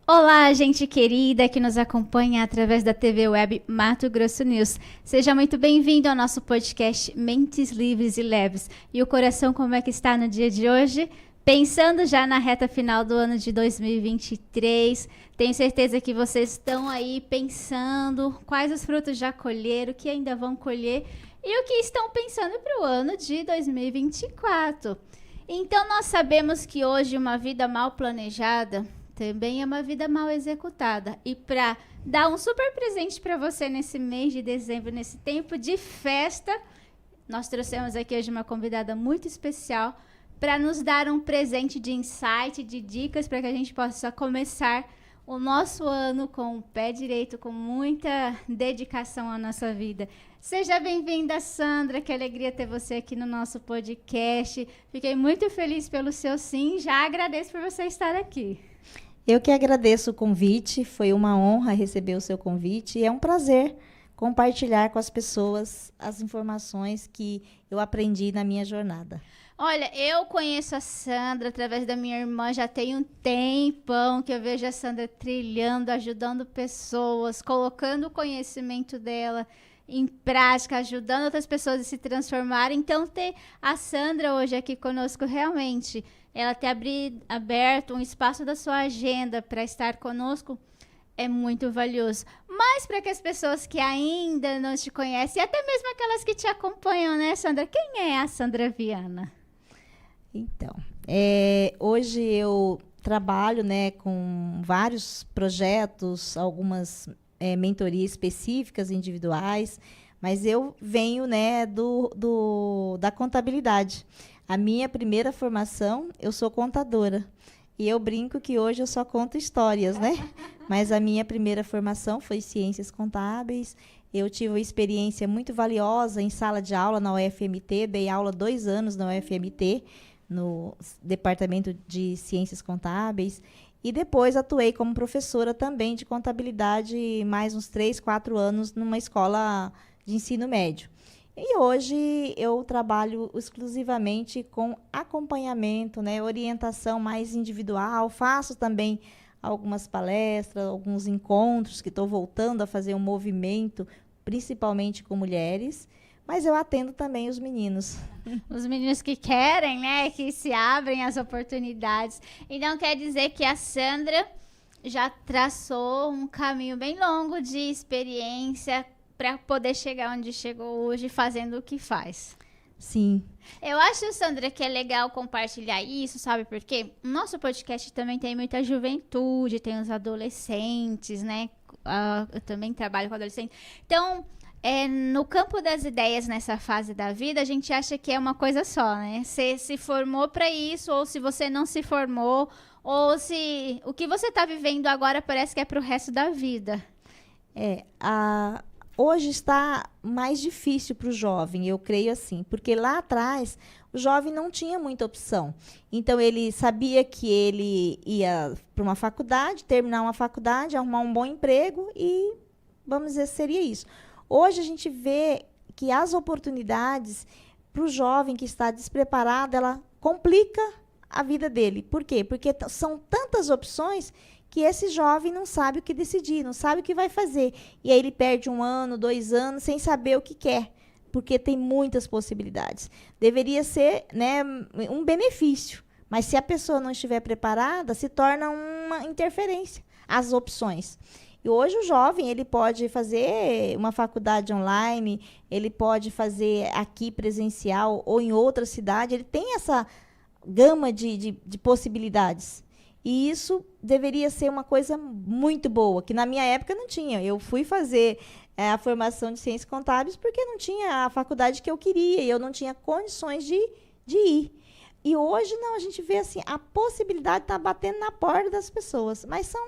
Olá, gente querida que nos acompanha através da TV Web Mato Grosso News. Seja muito bem-vindo ao nosso podcast Mentes Livres e Leves. E o coração como é que está no dia de hoje? Pensando já na reta final do ano de 2023, tenho certeza que vocês estão aí pensando quais os frutos já colheram, o que ainda vão colher e o que estão pensando para o ano de 2024. Então, nós sabemos que hoje uma vida mal planejada também é uma vida mal executada. E para dar um super presente para você nesse mês de dezembro, nesse tempo de festa, nós trouxemos aqui hoje uma convidada muito especial para nos dar um presente de insight, de dicas, para que a gente possa começar o nosso ano com o pé direito, com muita dedicação à nossa vida. Seja bem-vinda, Sandra, que alegria ter você aqui no nosso podcast. Fiquei muito feliz pelo seu sim, já agradeço por você estar aqui. Eu que agradeço o convite, foi uma honra receber o seu convite e é um prazer compartilhar com as pessoas as informações que eu aprendi na minha jornada. Olha, eu conheço a Sandra através da minha irmã, já tem um tempão que eu vejo a Sandra trilhando, ajudando pessoas, colocando o conhecimento dela em prática, ajudando outras pessoas a se transformarem. Então, ter a Sandra hoje aqui conosco, realmente, ela ter aberto um espaço da sua agenda para estar conosco, é muito valioso. Mas para que as pessoas que ainda não te conhecem, e até mesmo aquelas que te acompanham, né, Sandra? Quem é a Sandra Viana? Então, hoje eu trabalho, né, com vários projetos, algumas mentorias específicas, individuais, mas eu venho, né, da contabilidade. A minha primeira formação, eu sou contadora. E eu brinco que hoje eu só conto histórias, né? Mas a minha primeira formação foi Ciências Contábeis. Eu tive uma experiência muito valiosa em sala de aula na UFMT. Dei aula 2 anos na UFMT, no Departamento de Ciências Contábeis. E depois atuei como professora também de contabilidade mais uns 3, 4 anos numa escola de ensino médio. E hoje eu trabalho exclusivamente com acompanhamento, né, orientação mais individual. Faço também algumas palestras, alguns encontros, que estou voltando a fazer um movimento, principalmente com mulheres. Mas eu atendo também os meninos. Os meninos que querem, né? Que se abrem as oportunidades. Então, quer dizer que a Sandra já traçou um caminho bem longo de experiência para poder chegar onde chegou hoje, fazendo o que faz. Sim. Eu acho, Sandra, que é legal compartilhar isso, sabe por quê? O nosso podcast também tem muita juventude, tem os adolescentes, né? Eu também trabalho com adolescentes. Então, no campo das ideias, nessa fase da vida, a gente acha que é uma coisa só, né? Você se formou para isso, ou se você não se formou, ou se o que você está vivendo agora parece que é para o resto da vida. Hoje está mais difícil para o jovem, eu creio assim, porque lá atrás o jovem não tinha muita opção. Então, ele sabia que ele ia para uma faculdade, terminar uma faculdade, arrumar um bom emprego e, vamos dizer, seria isso. Hoje a gente vê que as oportunidades para o jovem que está despreparado, ela complica a vida dele. Por quê? Porque são tantas opções que esse jovem não sabe o que decidir, não sabe o que vai fazer. E aí ele perde 1 ano, 2 anos, sem saber o que quer, porque tem muitas possibilidades. Deveria ser, né, um benefício, mas se a pessoa não estiver preparada, se torna uma interferência às opções. E hoje o jovem, ele pode fazer uma faculdade online, ele pode fazer aqui presencial ou em outra cidade, ele tem essa gama de possibilidades. E isso deveria ser uma coisa muito boa, que na minha época não tinha. Eu fui fazer a formação de Ciências Contábeis porque não tinha a faculdade que eu queria e eu não tinha condições de ir. E hoje, não, a gente vê assim, a possibilidade está batendo na porta das pessoas, mas são,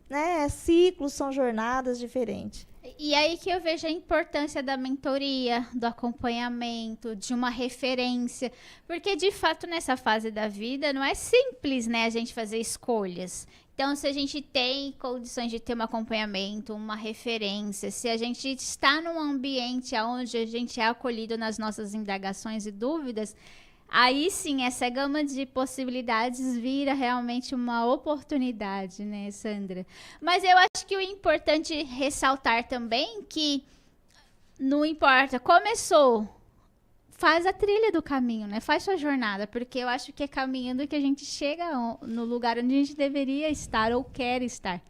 né, ciclos, são jornadas diferentes. E aí que eu vejo a importância da mentoria, do acompanhamento, de uma referência. Porque, de fato, nessa fase da vida, não é simples, né, a gente fazer escolhas. Então, se a gente tem condições de ter um acompanhamento, uma referência, se a gente está num ambiente onde a gente é acolhido nas nossas indagações e dúvidas, aí sim, essa gama de possibilidades vira realmente uma oportunidade, né, Sandra? Mas eu acho que o importante ressaltar também que não importa, começou, faz a trilha do caminho, né? Faz sua jornada, porque eu acho que é caminhando que a gente chega no lugar onde a gente deveria estar ou quer estar.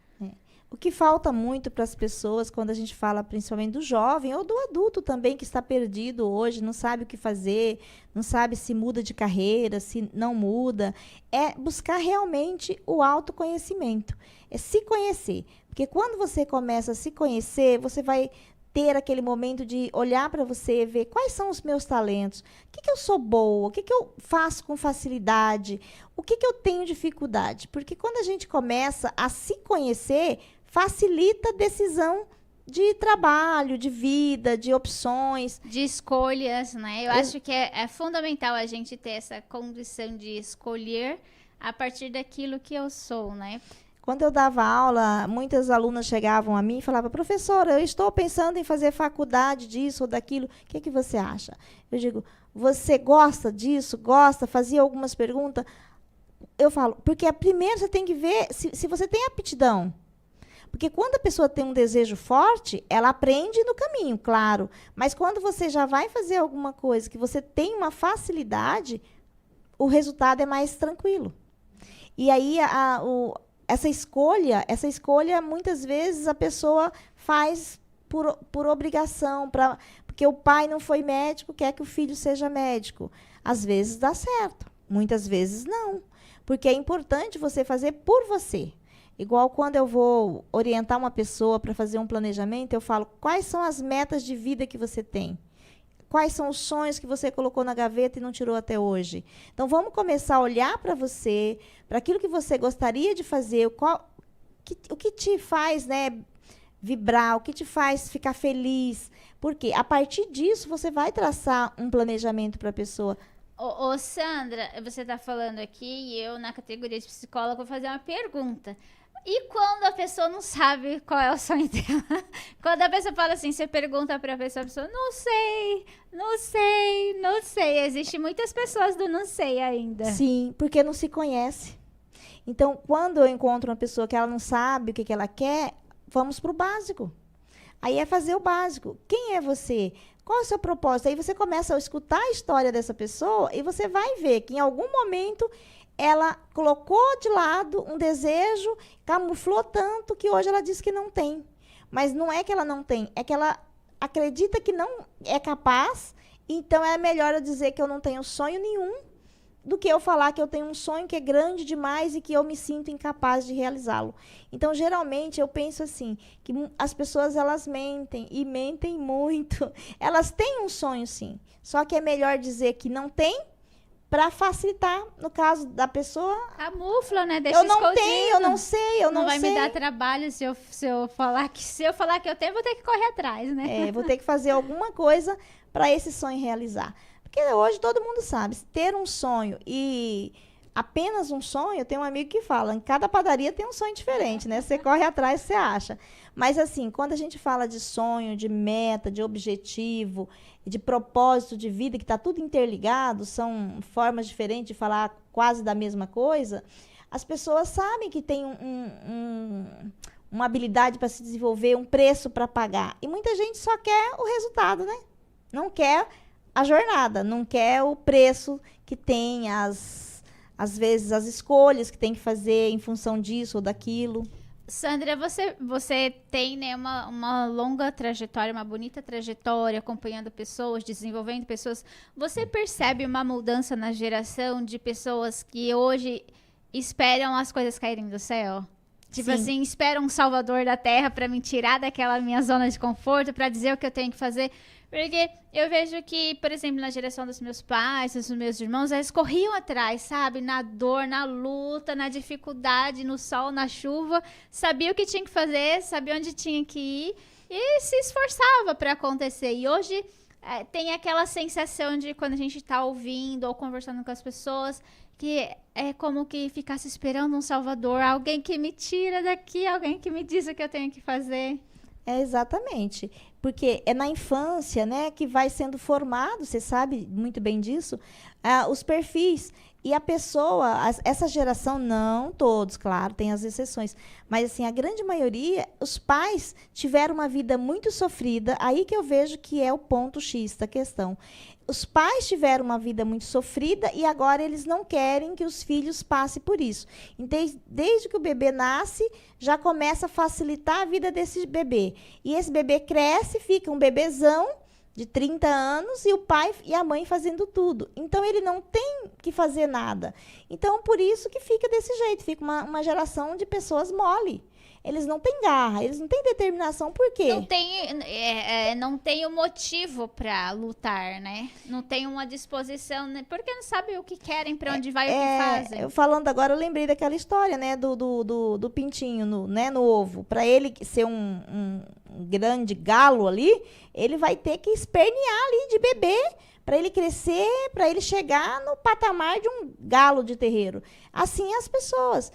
O que falta muito para as pessoas, quando a gente fala principalmente do jovem ou do adulto também, que está perdido hoje, não sabe o que fazer, não sabe se muda de carreira, se não muda, é buscar realmente o autoconhecimento, é se conhecer. Porque quando você começa a se conhecer, você vai ter aquele momento de olhar para você, ver quais são os meus talentos, o que eu sou boa, o que eu faço com facilidade, o que eu tenho dificuldade. Porque quando a gente começa a se conhecer, facilita a decisão de trabalho, de vida, de opções. De escolhas, né? Eu acho que é fundamental a gente ter essa condição de escolher a partir daquilo que eu sou, né? Quando eu dava aula, muitas alunas chegavam a mim e falavam, professora, eu estou pensando em fazer faculdade disso ou daquilo, o que você acha? Eu digo, você gosta disso? Gosta? Fazia algumas perguntas. Eu falo, porque primeiro você tem que ver se você tem aptidão. Porque quando a pessoa tem um desejo forte, ela aprende no caminho, claro. Mas quando você já vai fazer alguma coisa que você tem uma facilidade, o resultado é mais tranquilo. E aí, essa escolha, muitas vezes, a pessoa faz por obrigação, porque o pai não foi médico, quer que o filho seja médico. Às vezes dá certo, muitas vezes não. Porque é importante você fazer por você. Igual quando eu vou orientar uma pessoa para fazer um planejamento, eu falo, quais são as metas de vida que você tem? Quais são os sonhos que você colocou na gaveta e não tirou até hoje? Então, vamos começar a olhar para você, para aquilo que você gostaria de fazer, o que te faz, né, vibrar, o que te faz ficar feliz. Porque, a partir disso, você vai traçar um planejamento para a pessoa. Ô, Sandra, você está falando aqui e eu, na categoria de psicóloga, vou fazer uma pergunta. E quando a pessoa não sabe qual é o sonho dela? Quando a pessoa fala assim, você pergunta para a pessoa, não sei, não sei, não sei. Existem muitas pessoas do não sei ainda. Sim, porque não se conhece. Então, quando eu encontro uma pessoa que ela não sabe o que ela quer, vamos para o básico. Aí é fazer o básico. Quem é você? Qual é o seu propósito? Aí você começa a escutar a história dessa pessoa e você vai ver que em algum momento ela colocou de lado um desejo, camuflou tanto que hoje ela diz que não tem. Mas não é que ela não tem, é que ela acredita que não é capaz, então é melhor eu dizer que eu não tenho sonho nenhum do que eu falar que eu tenho um sonho que é grande demais e que eu me sinto incapaz de realizá-lo. Então, geralmente, eu penso assim, que as pessoas, elas mentem, e mentem muito. Elas têm um sonho, sim, só que é melhor dizer que não tem, para facilitar, no caso da pessoa. Camufla, né? Deixa eu não escondido. tenho, eu não sei, eu não sei. Não vai me dar trabalho se eu falar que eu tenho, vou ter que correr atrás, né? Vou ter que fazer alguma coisa para esse sonho realizar. Porque hoje todo mundo sabe, ter um sonho e apenas um sonho, tem um amigo que fala, em cada padaria tem um sonho diferente, né? Você corre atrás, você acha. Mas assim, quando a gente fala de sonho, de meta, de objetivo, de propósito de vida, que está tudo interligado, são formas diferentes de falar quase da mesma coisa, as pessoas sabem que tem uma habilidade para se desenvolver, um preço para pagar. E muita gente só quer o resultado, né? Não quer a jornada, não quer o preço que tem, às vezes as escolhas que tem que fazer em função disso ou daquilo. Sandra, você tem, né, uma longa trajetória, uma bonita trajetória, acompanhando pessoas, desenvolvendo pessoas. Você percebe uma mudança na geração de pessoas que hoje esperam as coisas caírem do céu? Tipo Sim. assim, esperam um salvador da terra para me tirar daquela minha zona de conforto, para dizer o que eu tenho que fazer. Porque eu vejo que, por exemplo, na geração dos meus pais, dos meus irmãos, eles corriam atrás, sabe? Na dor, na luta, na dificuldade, no sol, na chuva. Sabia o que tinha que fazer, sabia onde tinha que ir e se esforçava para acontecer. E hoje tem aquela sensação de quando a gente está ouvindo ou conversando com as pessoas, que é como que ficasse esperando um salvador, alguém que me tira daqui, alguém que me diz o que eu tenho que fazer. Exatamente. porque é na infância, né, que vai sendo formado, você sabe muito bem disso, os perfis. E a pessoa, essa geração, não todos, claro, tem as exceções, mas assim, a grande maioria, os pais tiveram uma vida muito sofrida, aí que eu vejo que é o ponto X da questão. Os pais tiveram uma vida muito sofrida e agora eles não querem que os filhos passem por isso. Então, desde que o bebê nasce, já começa a facilitar a vida desse bebê. E esse bebê cresce, fica um bebezão de 30 anos e o pai e a mãe fazendo tudo. Então, ele não tem que fazer nada. Então, por isso que fica desse jeito. Fica uma geração de pessoas mole. Eles não têm garra, eles não têm determinação. Por quê? Não tem o motivo para lutar, né? Não tem uma disposição, né? Porque não sabem o que querem, para onde vai, o que fazem. Falando agora, eu lembrei daquela história, né? Do pintinho no ovo. Para ele ser um grande galo ali, ele vai ter que espernear ali de bebê para ele crescer, para ele chegar no patamar de um galo de terreiro. Assim as pessoas.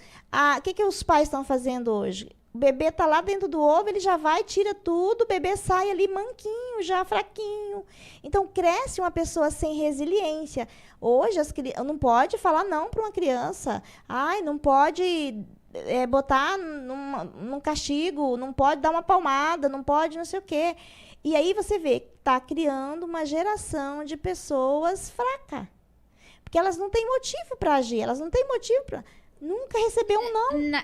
O que os pais estão fazendo hoje? O bebê está lá dentro do ovo, ele já vai, tira tudo, o bebê sai ali manquinho, já fraquinho. Então, cresce uma pessoa sem resiliência. Hoje, não pode falar não para uma criança. Ai, não pode botar num castigo, não pode dar uma palmada, não pode não sei o quê. E aí você vê, está criando uma geração de pessoas fracas. Porque elas não têm motivo para agir, elas não têm motivo para... Nunca recebeu um não.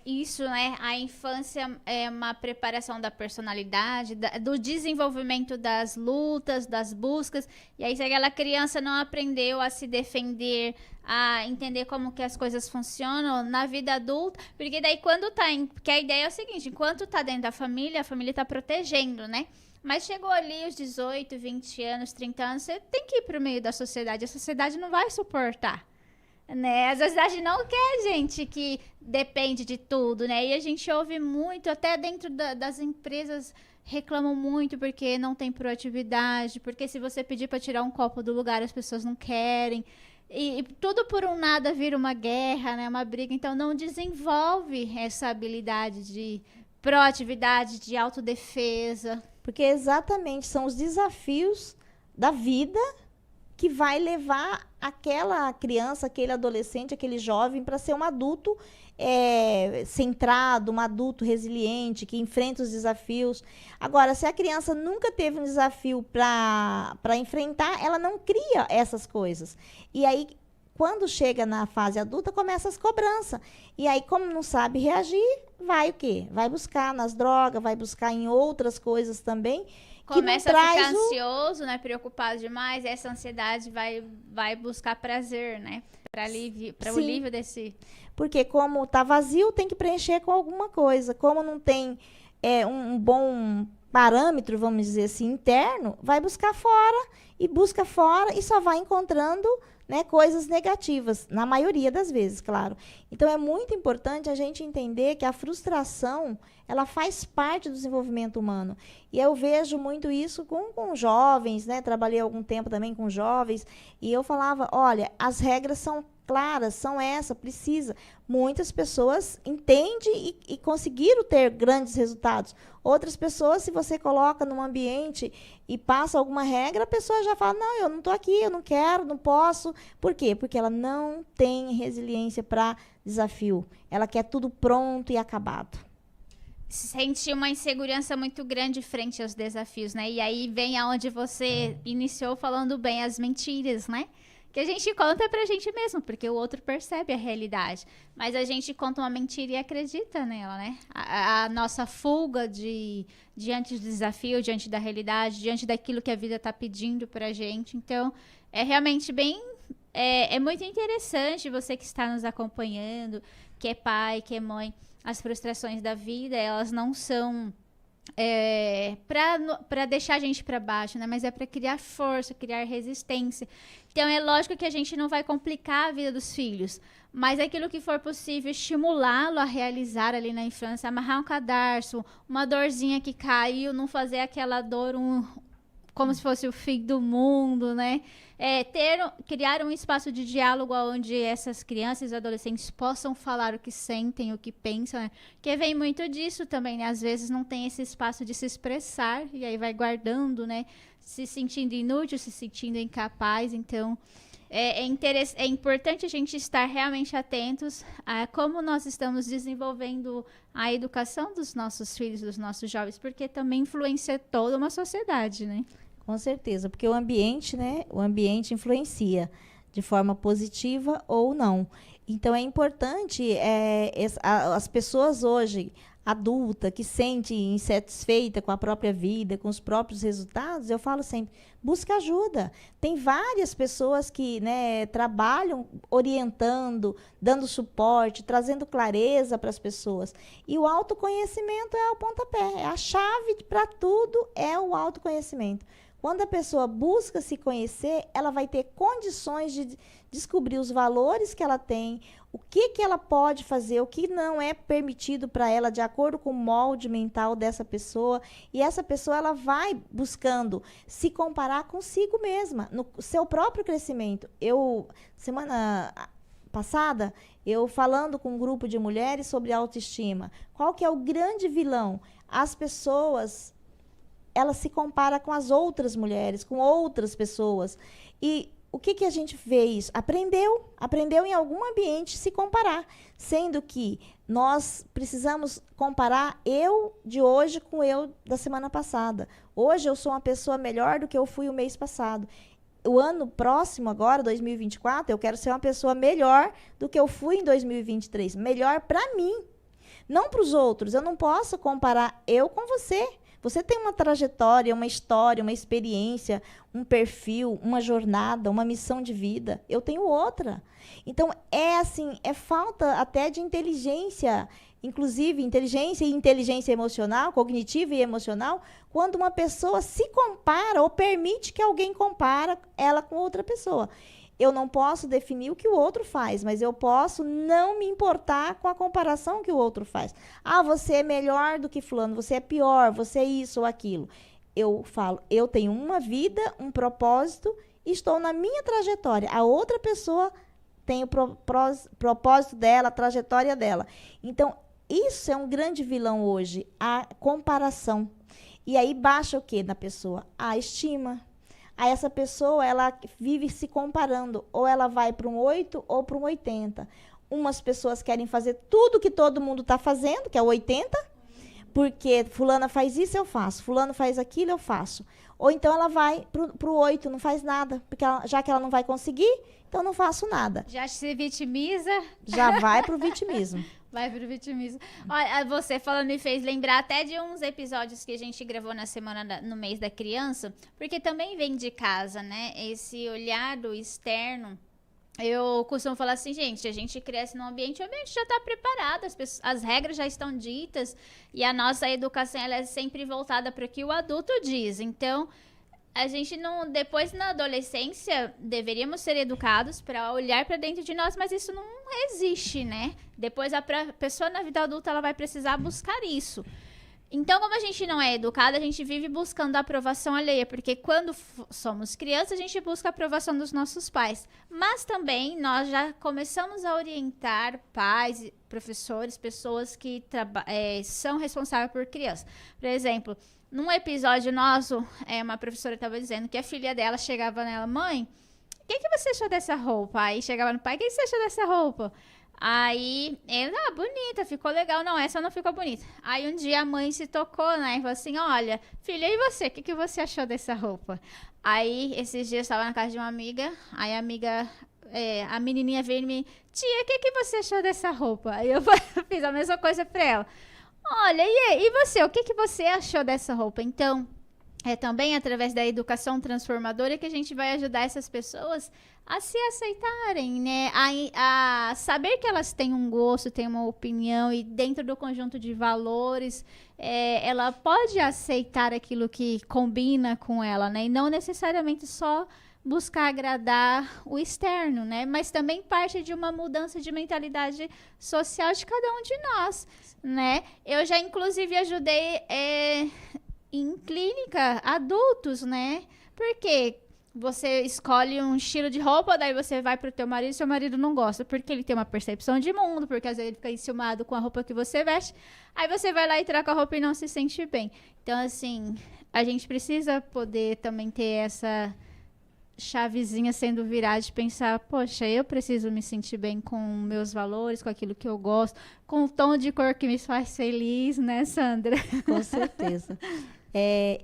Isso, né? A infância é uma preparação da personalidade, do desenvolvimento das lutas, das buscas. E aí, se aquela criança não aprendeu a se defender, a entender como que as coisas funcionam na vida adulta, porque daí quando tá... Porque a ideia é o seguinte, enquanto tá dentro da família, a família tá protegendo, né? Mas chegou ali os 18, 20 anos, 30 anos, você tem que ir pro meio da sociedade. A sociedade não vai suportar. Né? A sociedade não quer gente que depende de tudo, né? E a gente ouve muito, até dentro das empresas reclamam muito porque não tem proatividade, porque se você pedir para tirar um copo do lugar, as pessoas não querem. E tudo por um nada vira uma guerra, né? Uma briga. Então não desenvolve essa habilidade de proatividade, de autodefesa. Porque exatamente são os desafios da vida que vai levar aquela criança, aquele adolescente, aquele jovem para ser um adulto centrado, um adulto resiliente, que enfrenta os desafios. Agora, se a criança nunca teve um desafio para enfrentar, ela não cria essas coisas. E aí, quando chega na fase adulta, começa as cobranças. E aí, como não sabe reagir, vai o quê? Vai buscar nas drogas, vai buscar em outras coisas também. Começa a ficar ansioso, né? Preocupado demais. Essa ansiedade vai buscar prazer, né? Para o alívio desse... Porque como tá vazio, tem que preencher com alguma coisa. Como não tem um bom parâmetro, vamos dizer assim, interno, vai buscar fora e busca fora e só vai encontrando, né, coisas negativas, na maioria das vezes, claro. Então, é muito importante a gente entender que a frustração, ela faz parte do desenvolvimento humano. E eu vejo muito isso com jovens, né? Trabalhei algum tempo também com jovens, e eu falava, olha, as regras são claras, são essa, precisa. Muitas pessoas entendem e conseguiram ter grandes resultados. Outras pessoas, se você coloca num ambiente e passa alguma regra, a pessoa já fala, não, eu não estou aqui, eu não quero, não posso. Por quê? Porque ela não tem resiliência para desafio. Ela quer tudo pronto e acabado. Sente uma insegurança muito grande frente aos desafios, né? E aí vem aonde você iniciou falando bem, as mentiras, né? Que a gente conta pra gente mesmo, porque o outro percebe a realidade. Mas a gente conta uma mentira e acredita nela, né? A nossa fuga diante do desafio, diante da realidade, diante daquilo que a vida tá pedindo pra gente. Então, é realmente bem... É muito interessante você que está nos acompanhando, que é pai, que é mãe. As frustrações da vida, elas não são... para deixar a gente para baixo, né? Mas é para criar força, criar resistência. Então é lógico que a gente não vai complicar a vida dos filhos, mas aquilo que for possível, estimulá-lo a realizar ali na infância, amarrar um cadarço, uma dorzinha que caiu, não fazer aquela dor como se fosse o fim do mundo, né? Criar um espaço de diálogo onde essas crianças e adolescentes possam falar o que sentem, o que pensam, né? Porque vem muito disso também, né? Às vezes não tem esse espaço de se expressar e aí vai guardando, né? Se sentindo inútil, se sentindo incapaz. Então, é importante a gente estar realmente atentos a como nós estamos desenvolvendo a educação dos nossos filhos, dos nossos jovens, porque também influencia toda uma sociedade, né? Com certeza, porque o ambiente, né? O ambiente influencia de forma positiva ou não. Então, é importante as pessoas hoje, adultas, que sentem insatisfeita com a própria vida, com os próprios resultados, eu falo sempre, busca ajuda. Tem várias pessoas que, né, trabalham orientando, dando suporte, trazendo clareza para as pessoas. E o autoconhecimento é o pontapé, a chave para tudo é o autoconhecimento. Quando a pessoa busca se conhecer, ela vai ter condições de descobrir os valores que ela tem, o que ela pode fazer, o que não é permitido para ela, de acordo com o molde mental dessa pessoa. E essa pessoa ela vai buscando se comparar consigo mesma, no seu próprio crescimento. Semana passada, eu falando com um grupo de mulheres sobre autoestima. Qual que é o grande vilão? As pessoas... ela se compara com as outras mulheres, com outras pessoas. E o que a gente fez? Aprendeu em algum ambiente se comparar, sendo que nós precisamos comparar eu de hoje com eu da semana passada. Hoje eu sou uma pessoa melhor do que eu fui o mês passado. O ano próximo agora, 2024, eu quero ser uma pessoa melhor do que eu fui em 2023. Melhor para mim, não para os outros. Eu não posso comparar eu com você. Você tem uma trajetória, uma história, uma experiência, um perfil, uma jornada, uma missão de vida. Eu tenho outra. Então, é falta até de inteligência, inclusive inteligência e inteligência emocional, cognitiva e emocional, quando uma pessoa se compara ou permite que alguém compara ela com outra pessoa. Eu não posso definir o que o outro faz, mas eu posso não me importar com a comparação que o outro faz. Ah, você é melhor do que fulano, você é pior, você é isso ou aquilo. Eu falo, eu tenho uma vida, um propósito, e estou na minha trajetória. A outra pessoa tem o propósito dela, a trajetória dela. Então, isso é um grande vilão hoje, a comparação. E aí baixa o quê na pessoa? A estima. Aí essa pessoa, ela vive se comparando, ou ela vai para um 8 ou para um 80. Umas pessoas querem fazer tudo que todo mundo está fazendo, que é o 80, porque fulana faz isso, eu faço, fulano faz aquilo, eu faço. Ou então ela vai para o 8, não faz nada, porque já que ela não vai conseguir, então não faço nada. Já se vitimiza. Já vai para o vitimismo. Vai pro vitimismo. Olha, você falando me fez lembrar até de uns episódios que a gente gravou na semana, no mês da criança, porque também vem de casa, né? Esse olhar do externo. Eu costumo falar assim, gente, a gente cresce num ambiente, o ambiente já está preparado, as regras já estão ditas, e a nossa educação ela é sempre voltada para o que o adulto diz. Então, a gente não, depois na adolescência, deveríamos ser educados para olhar para dentro de nós, mas isso não existe, né? Depois a pessoa na vida adulta, ela vai precisar buscar isso. Então, como a gente não é educada, a gente vive buscando a aprovação alheia, porque quando somos crianças, a gente busca a aprovação dos nossos pais. Mas também nós já começamos a orientar pais, professores, pessoas que são responsáveis por crianças. Por exemplo, num episódio nosso, uma professora estava dizendo que a filha dela chegava nela, mãe, o que você achou dessa roupa? Aí chegava no pai, o que você achou dessa roupa? Aí ele, bonita, ficou legal. Não, essa não ficou bonita. Aí um dia a mãe se tocou, né? E falou assim, olha, filha, e você? O que você achou dessa roupa? Aí, esses dias, eu estava na casa de uma amiga. Aí a amiga, a menininha veio e me, tia, o que você achou dessa roupa? Aí eu fiz a mesma coisa pra ela. Olha, e você? O que você achou dessa roupa? Então, é também através da educação transformadora que a gente vai ajudar essas pessoas a se aceitarem, né? A saber que elas têm um gosto, têm uma opinião e dentro do conjunto de valores, ela pode aceitar aquilo que combina com ela, né? E não necessariamente só buscar agradar o externo, né? Mas também parte de uma mudança de mentalidade social de cada um de nós, né? Eu já, inclusive, ajudei em clínica, adultos, né? Porque você escolhe um estilo de roupa, daí você vai pro teu marido, seu marido não gosta, porque ele tem uma percepção de mundo, porque às vezes ele fica enciumado com a roupa que você veste, aí você vai lá e troca a roupa e não se sente bem. Então, assim, a gente precisa poder também ter essa chavezinha sendo virada de pensar, poxa, eu preciso me sentir bem com meus valores, com aquilo que eu gosto, com o tom de cor que me faz feliz, né, Sandra? Com certeza.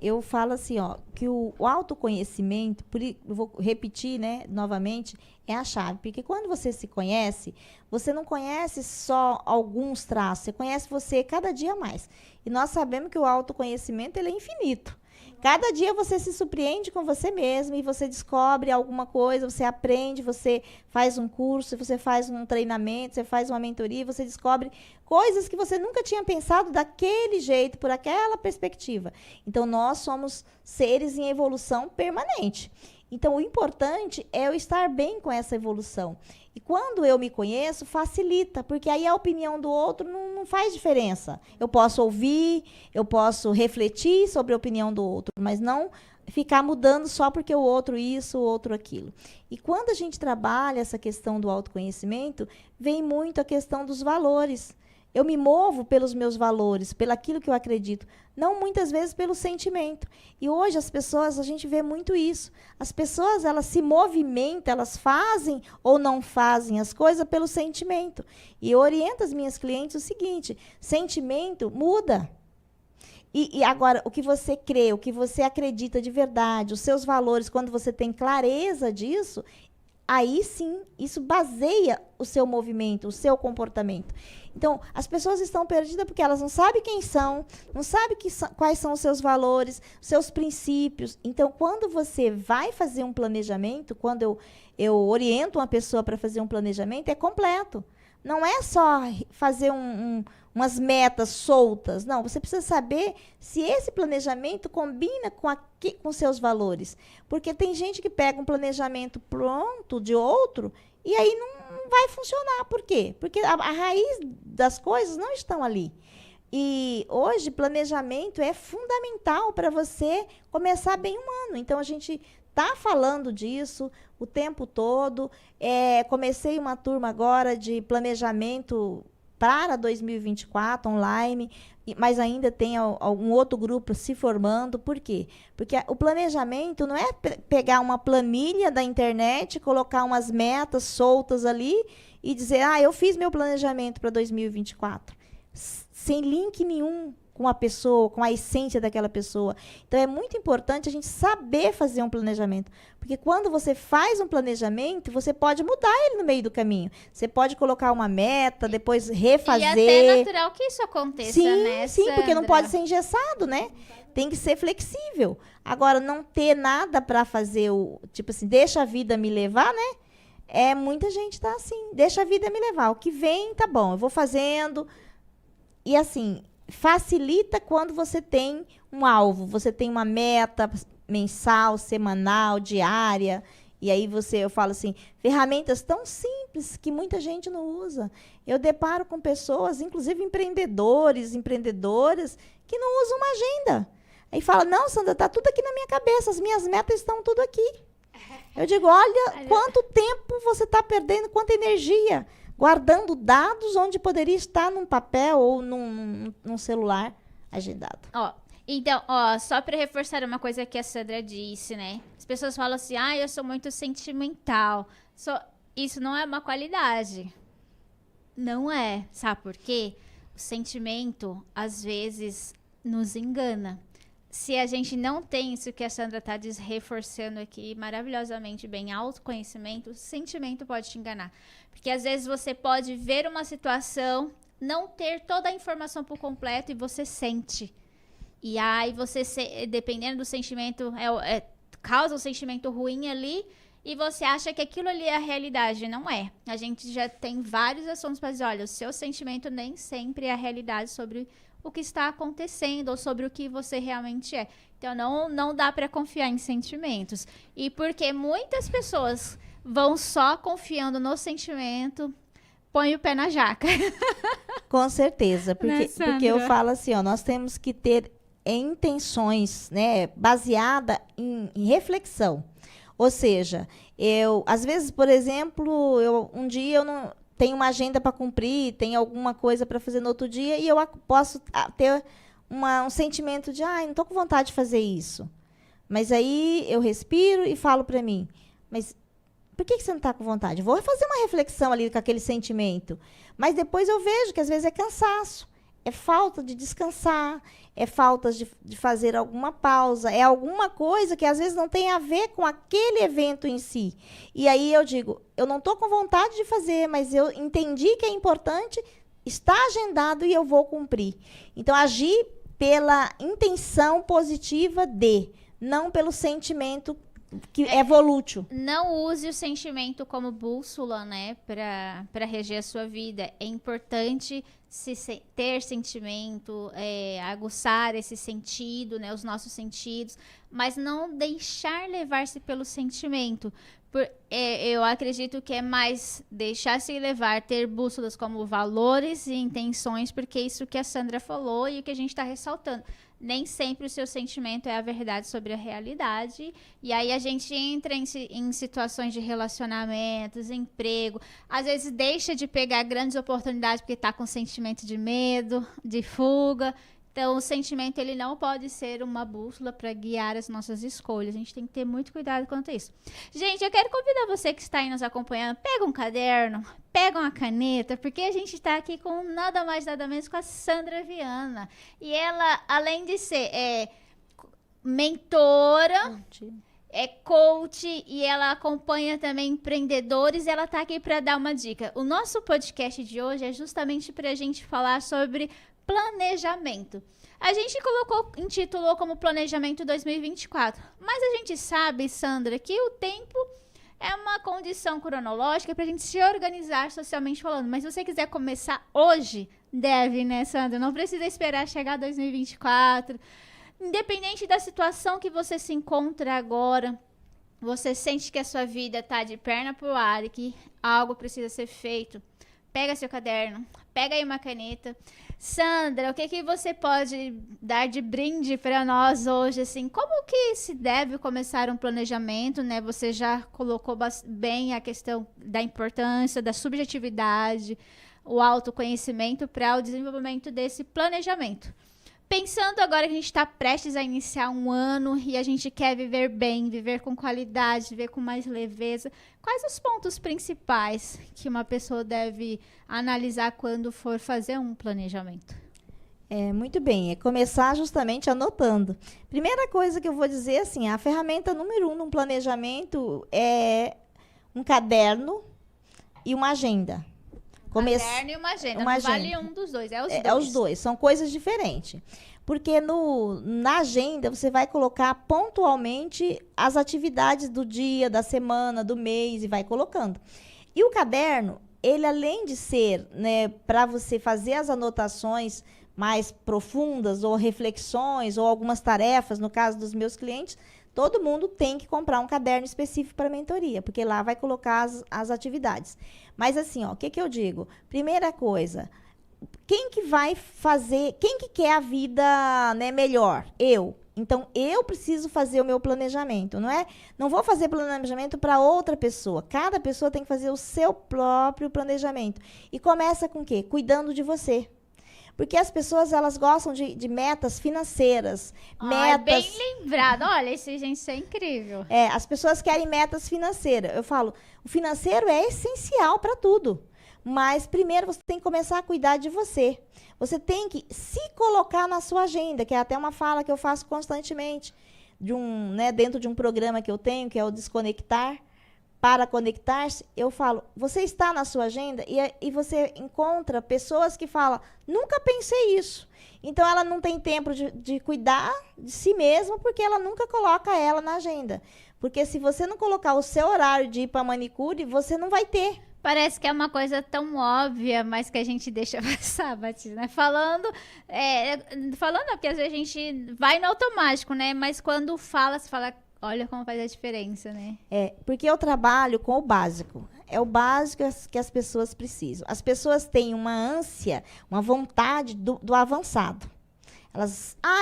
Eu falo assim, ó, que o autoconhecimento, eu vou repetir, né, novamente, é a chave. Porque quando você se conhece, você não conhece só alguns traços, você conhece você cada dia mais. E nós sabemos que o autoconhecimento, ele é infinito. Cada dia você se surpreende com você mesmo e você descobre alguma coisa, você aprende, você faz um curso, você faz um treinamento, você faz uma mentoria, você descobre coisas que você nunca tinha pensado daquele jeito, por aquela perspectiva. Então, nós somos seres em evolução permanente. Então, o importante é eu estar bem com essa evolução. E quando eu me conheço, facilita, porque aí a opinião do outro não faz diferença. Eu posso ouvir, eu posso refletir sobre a opinião do outro, mas não ficar mudando só porque o outro isso, o outro aquilo. E quando a gente trabalha essa questão do autoconhecimento, vem muito a questão dos valores. Eu me movo pelos meus valores, pelaquilo que eu acredito, não muitas vezes pelo sentimento. E hoje as pessoas, a gente vê muito isso. As pessoas, elas se movimentam, elas fazem ou não fazem as coisas pelo sentimento. E eu oriento as minhas clientes o seguinte, sentimento muda. E agora, o que você crê, o que você acredita de verdade, os seus valores, quando você tem clareza disso, aí sim, isso baseia o seu movimento, o seu comportamento. Então, as pessoas estão perdidas porque elas não sabem quem são, não sabem quais são os seus valores, seus princípios. Então, quando você vai fazer um planejamento, quando eu oriento uma pessoa para fazer um planejamento, é completo. Não é só fazer umas metas soltas. Não, você precisa saber se esse planejamento combina com seus valores. Porque tem gente que pega um planejamento pronto de outro e aí não vai funcionar. Por quê? Porque a raiz das coisas não estão ali. E hoje, planejamento é fundamental para você começar bem um ano. Então, a gente está falando disso o tempo todo. Comecei uma turma agora de planejamento para 2024, online, mas ainda tem algum outro grupo se formando. Por quê? Porque o planejamento não é pegar uma planilha da internet, colocar umas metas soltas ali e dizer, eu fiz meu planejamento para 2024. Sem link nenhum com a pessoa, com a essência daquela pessoa. Então, é muito importante a gente saber fazer um planejamento. Porque quando você faz um planejamento, você pode mudar ele no meio do caminho. Você pode colocar uma meta, depois refazer. E é até natural que isso aconteça, né, Sim, Sandra? Porque não pode ser engessado, né? Tem que ser flexível. Agora, não ter nada para fazer, tipo assim, deixa a vida me levar, né? Muita gente tá assim, deixa a vida me levar. O que vem, tá bom, eu vou fazendo. E assim, facilita quando você tem um alvo, você tem uma meta mensal, semanal, diária, e aí eu falo assim, ferramentas tão simples que muita gente não usa. Eu deparo com pessoas, inclusive empreendedores, empreendedoras, que não usam uma agenda. Aí fala, não, Sandra, tá tudo aqui na minha cabeça, as minhas metas estão tudo aqui. Eu digo, olha, quanto tempo você está perdendo, quanta energia, guardando dados onde poderia estar num papel ou num celular agendado. Então, só para reforçar uma coisa que a Sandra disse, né? As pessoas falam assim, eu sou muito sentimental. Isso não é uma qualidade. Não é. Sabe por quê? O sentimento, às vezes, nos engana. Se a gente não tem isso que a Sandra está reforçando aqui maravilhosamente bem, autoconhecimento, o sentimento pode te enganar. Porque às vezes você pode ver uma situação, não ter toda a informação por completo e você sente. E aí você, dependendo do sentimento, causa um sentimento ruim ali e você acha que aquilo ali é a realidade. Não é. A gente já tem vários assuntos para dizer, olha, o seu sentimento nem sempre é a realidade sobre o que está acontecendo ou sobre o que você realmente é. Então, não dá para confiar em sentimentos. E porque muitas pessoas vão só confiando no sentimento, põe o pé na jaca. Com certeza. Porque eu falo assim, nós temos que ter em intenções, né, baseada em reflexão. Ou seja, às vezes, por exemplo, um dia eu não tenho uma agenda para cumprir, tenho alguma coisa para fazer no outro dia e eu posso ter um sentimento de, não estou com vontade de fazer isso. Mas aí eu respiro e falo para mim, mas por que você não está com vontade? Vou fazer uma reflexão ali com aquele sentimento. Mas depois eu vejo que às vezes é cansaço, é falta de descansar, é falta de fazer alguma pausa, é alguma coisa que às vezes não tem a ver com aquele evento em si. E aí eu digo, eu não estou com vontade de fazer, mas eu entendi que é importante, está agendado e eu vou cumprir. Então, agir pela intenção positiva não pelo sentimento que é volútil. Não use o sentimento como bússola, né, para reger a sua vida. É importante ter sentimento, aguçar esse sentido, né, os nossos sentidos, mas não deixar levar-se pelo sentimento. Eu acredito que é mais deixar-se levar, ter bússolas como valores e intenções, porque é isso que a Sandra falou e o que a gente está ressaltando. Nem sempre o seu sentimento é a verdade sobre a realidade. E aí a gente entra em situações de relacionamentos, emprego. Às vezes deixa de pegar grandes oportunidades porque está com sentimento de medo, de fuga. Então, o sentimento ele não pode ser uma bússola para guiar as nossas escolhas. A gente tem que ter muito cuidado quanto a isso. Gente, eu quero convidar você que está aí nos acompanhando, pega um caderno, pega uma caneta, porque a gente está aqui com nada mais, nada menos com a Sandra Viana. E ela, além de ser mentora, é coach, e ela acompanha também empreendedores, e ela está aqui para dar uma dica. O nosso podcast de hoje é justamente para a gente falar sobre planejamento. A gente intitulou como Planejamento 2024. Mas a gente sabe, Sandra, que o tempo é uma condição cronológica para a gente se organizar socialmente falando. Mas se você quiser começar hoje, deve, né, Sandra? Não precisa esperar chegar 2024. Independente da situação que você se encontra agora, você sente que a sua vida está de perna pro ar e que algo precisa ser feito, pega seu caderno, pega aí uma caneta. Sandra, o que você pode dar de brinde para nós hoje? Assim, como que se deve começar um planejamento, né? Você já colocou bem a questão da importância, da subjetividade, o autoconhecimento para o desenvolvimento desse planejamento. Pensando agora que a gente está prestes a iniciar um ano e a gente quer viver bem, viver com qualidade, viver com mais leveza, quais os pontos principais que uma pessoa deve analisar quando for fazer um planejamento? Muito bem, é começar justamente anotando. Primeira coisa que eu vou dizer, assim, a ferramenta número 1 num planejamento é um caderno e uma agenda. Caderno e uma agenda. Não vale um dos dois, é os dois. É os dois, são coisas diferentes. Porque na agenda você vai colocar pontualmente as atividades do dia, da semana, do mês e vai colocando. E o caderno, ele além de ser, né, para você fazer as anotações mais profundas ou reflexões ou algumas tarefas, no caso dos meus clientes, todo mundo tem que comprar um caderno específico para mentoria, porque lá vai colocar as atividades. Mas assim, o que eu digo? Primeira coisa, quem que vai fazer, quem que quer a vida, né, melhor? Eu. Então, eu preciso fazer o meu planejamento, não é? Não vou fazer planejamento para outra pessoa. Cada pessoa tem que fazer o seu próprio planejamento. E começa com o quê? Cuidando de você. Porque as pessoas, elas gostam de metas financeiras. Bem lembrado. Olha, isso é incrível. As pessoas querem metas financeiras. Eu falo, o financeiro é essencial para tudo. Mas primeiro você tem que começar a cuidar de você. Você tem que se colocar na sua agenda, que é até uma fala que eu faço constantemente, dentro de um programa que eu tenho, que é o Desconectar. Para conectar-se, eu falo, você está na sua agenda e você encontra pessoas que falam, nunca pensei isso. Então, ela não tem tempo de cuidar de si mesma, porque ela nunca coloca ela na agenda. Porque se você não colocar o seu horário de ir para manicure, você não vai ter. Parece que é uma coisa tão óbvia, mas que a gente deixa passar, Batista, né? Falando, porque às vezes a gente vai no automático, né? Mas quando você fala... Olha como faz a diferença, né? Porque eu trabalho com o básico. É o básico que as pessoas precisam. As pessoas têm uma ânsia, uma vontade do avançado.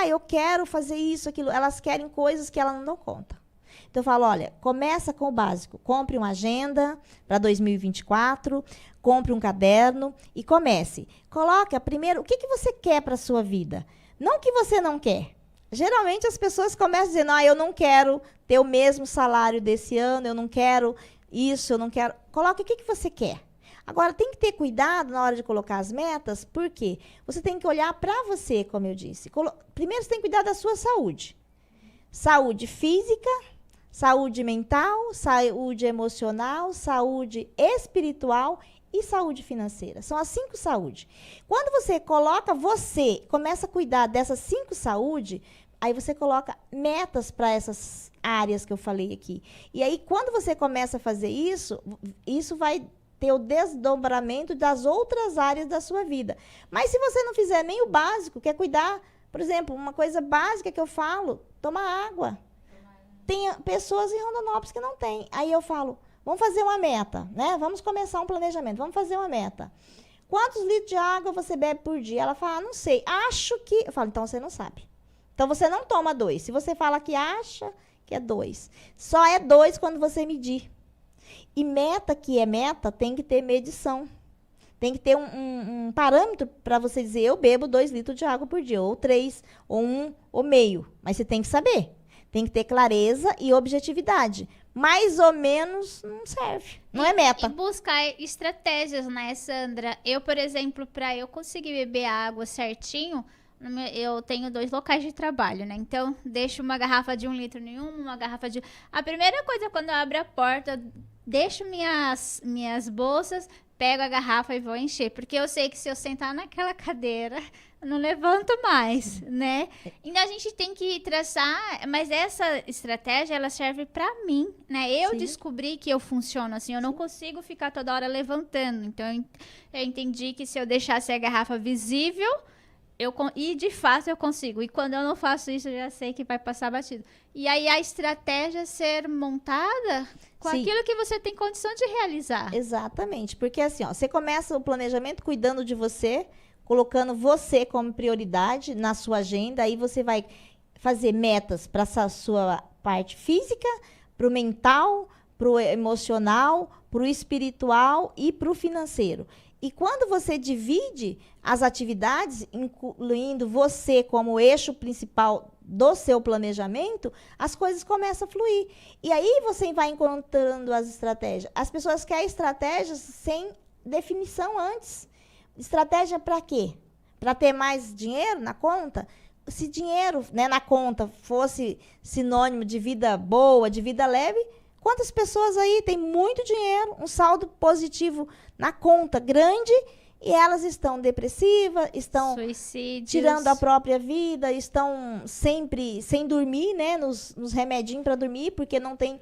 Eu quero fazer isso, aquilo. Elas querem coisas que elas não dão conta. Então, eu falo, olha, começa com o básico. Compre uma agenda para 2024, compre um caderno e comece. Coloca primeiro o que você quer para a sua vida. Não o que você não quer. Geralmente, as pessoas começam dizendo, eu não quero ter o mesmo salário desse ano, eu não quero isso, eu não quero... Coloque o que você quer. Agora, tem que ter cuidado na hora de colocar as metas, porque você tem que olhar para você, como eu disse. Primeiro, você tem que cuidar da sua saúde. Saúde física, saúde mental, saúde emocional, saúde espiritual e saúde financeira. São as 5 saúdes. Quando você começa a cuidar dessas 5 saúdes, aí você coloca metas para essas áreas que eu falei aqui. E aí, quando você começa a fazer isso, isso vai ter o desdobramento das outras áreas da sua vida. Mas se você não fizer nem o básico, quer cuidar, por exemplo, uma coisa básica que eu falo, tomar água. Tem pessoas em Rondonópolis que não têm. Aí eu falo, vamos fazer uma meta, né? Vamos começar um planejamento, vamos fazer uma meta. Quantos litros de água você bebe por dia? Ela fala, não sei, acho que... Eu falo, então você não sabe. Então você não toma 2. Se você fala que acha que é 2, só é 2 quando você medir. E meta que é meta tem que ter medição. Tem que ter um parâmetro para você dizer, eu bebo 2 litros de água por dia, ou 3, ou 1, ou meio. Mas você tem que saber. Tem que ter clareza e objetividade. Mais ou menos não serve. Não é meta. E buscar estratégias, né, Sandra? Eu, por exemplo, para eu conseguir beber a água certinho, eu tenho 2 locais de trabalho, né? Então, deixo uma garrafa de 1 litro em uma garrafa de... A primeira coisa, quando eu abro a porta, deixo minhas bolsas, pego a garrafa e vou encher. Porque eu sei que se eu sentar naquela cadeira, eu não levanto mais, né? Então, a gente tem que traçar... Mas essa estratégia, ela serve pra mim, né? Eu descobri que eu funciono assim. Eu não consigo ficar toda hora levantando. Então, eu entendi que se eu deixasse a garrafa visível... E de fato eu consigo. E quando eu não faço isso, eu já sei que vai passar batido. E aí a estratégia ser montada com aquilo que você tem condição de realizar. Exatamente. Porque assim, você começa o planejamento cuidando de você, colocando você como prioridade na sua agenda. Aí você vai fazer metas para essa sua parte física, para o mental, para o emocional, para o espiritual e para o financeiro. E quando você divide as atividades, incluindo você como eixo principal do seu planejamento, as coisas começam a fluir. E aí você vai encontrando as estratégias. As pessoas querem estratégias sem definição antes. Estratégia para quê? Para ter mais dinheiro na conta? Se dinheiro, né, na conta fosse sinônimo de vida boa, de vida leve... Quantas pessoas aí têm muito dinheiro, um saldo positivo na conta grande e elas estão depressivas, estão suicídios, tirando a própria vida, estão sempre sem dormir, né, nos remedinhos para dormir, porque não tem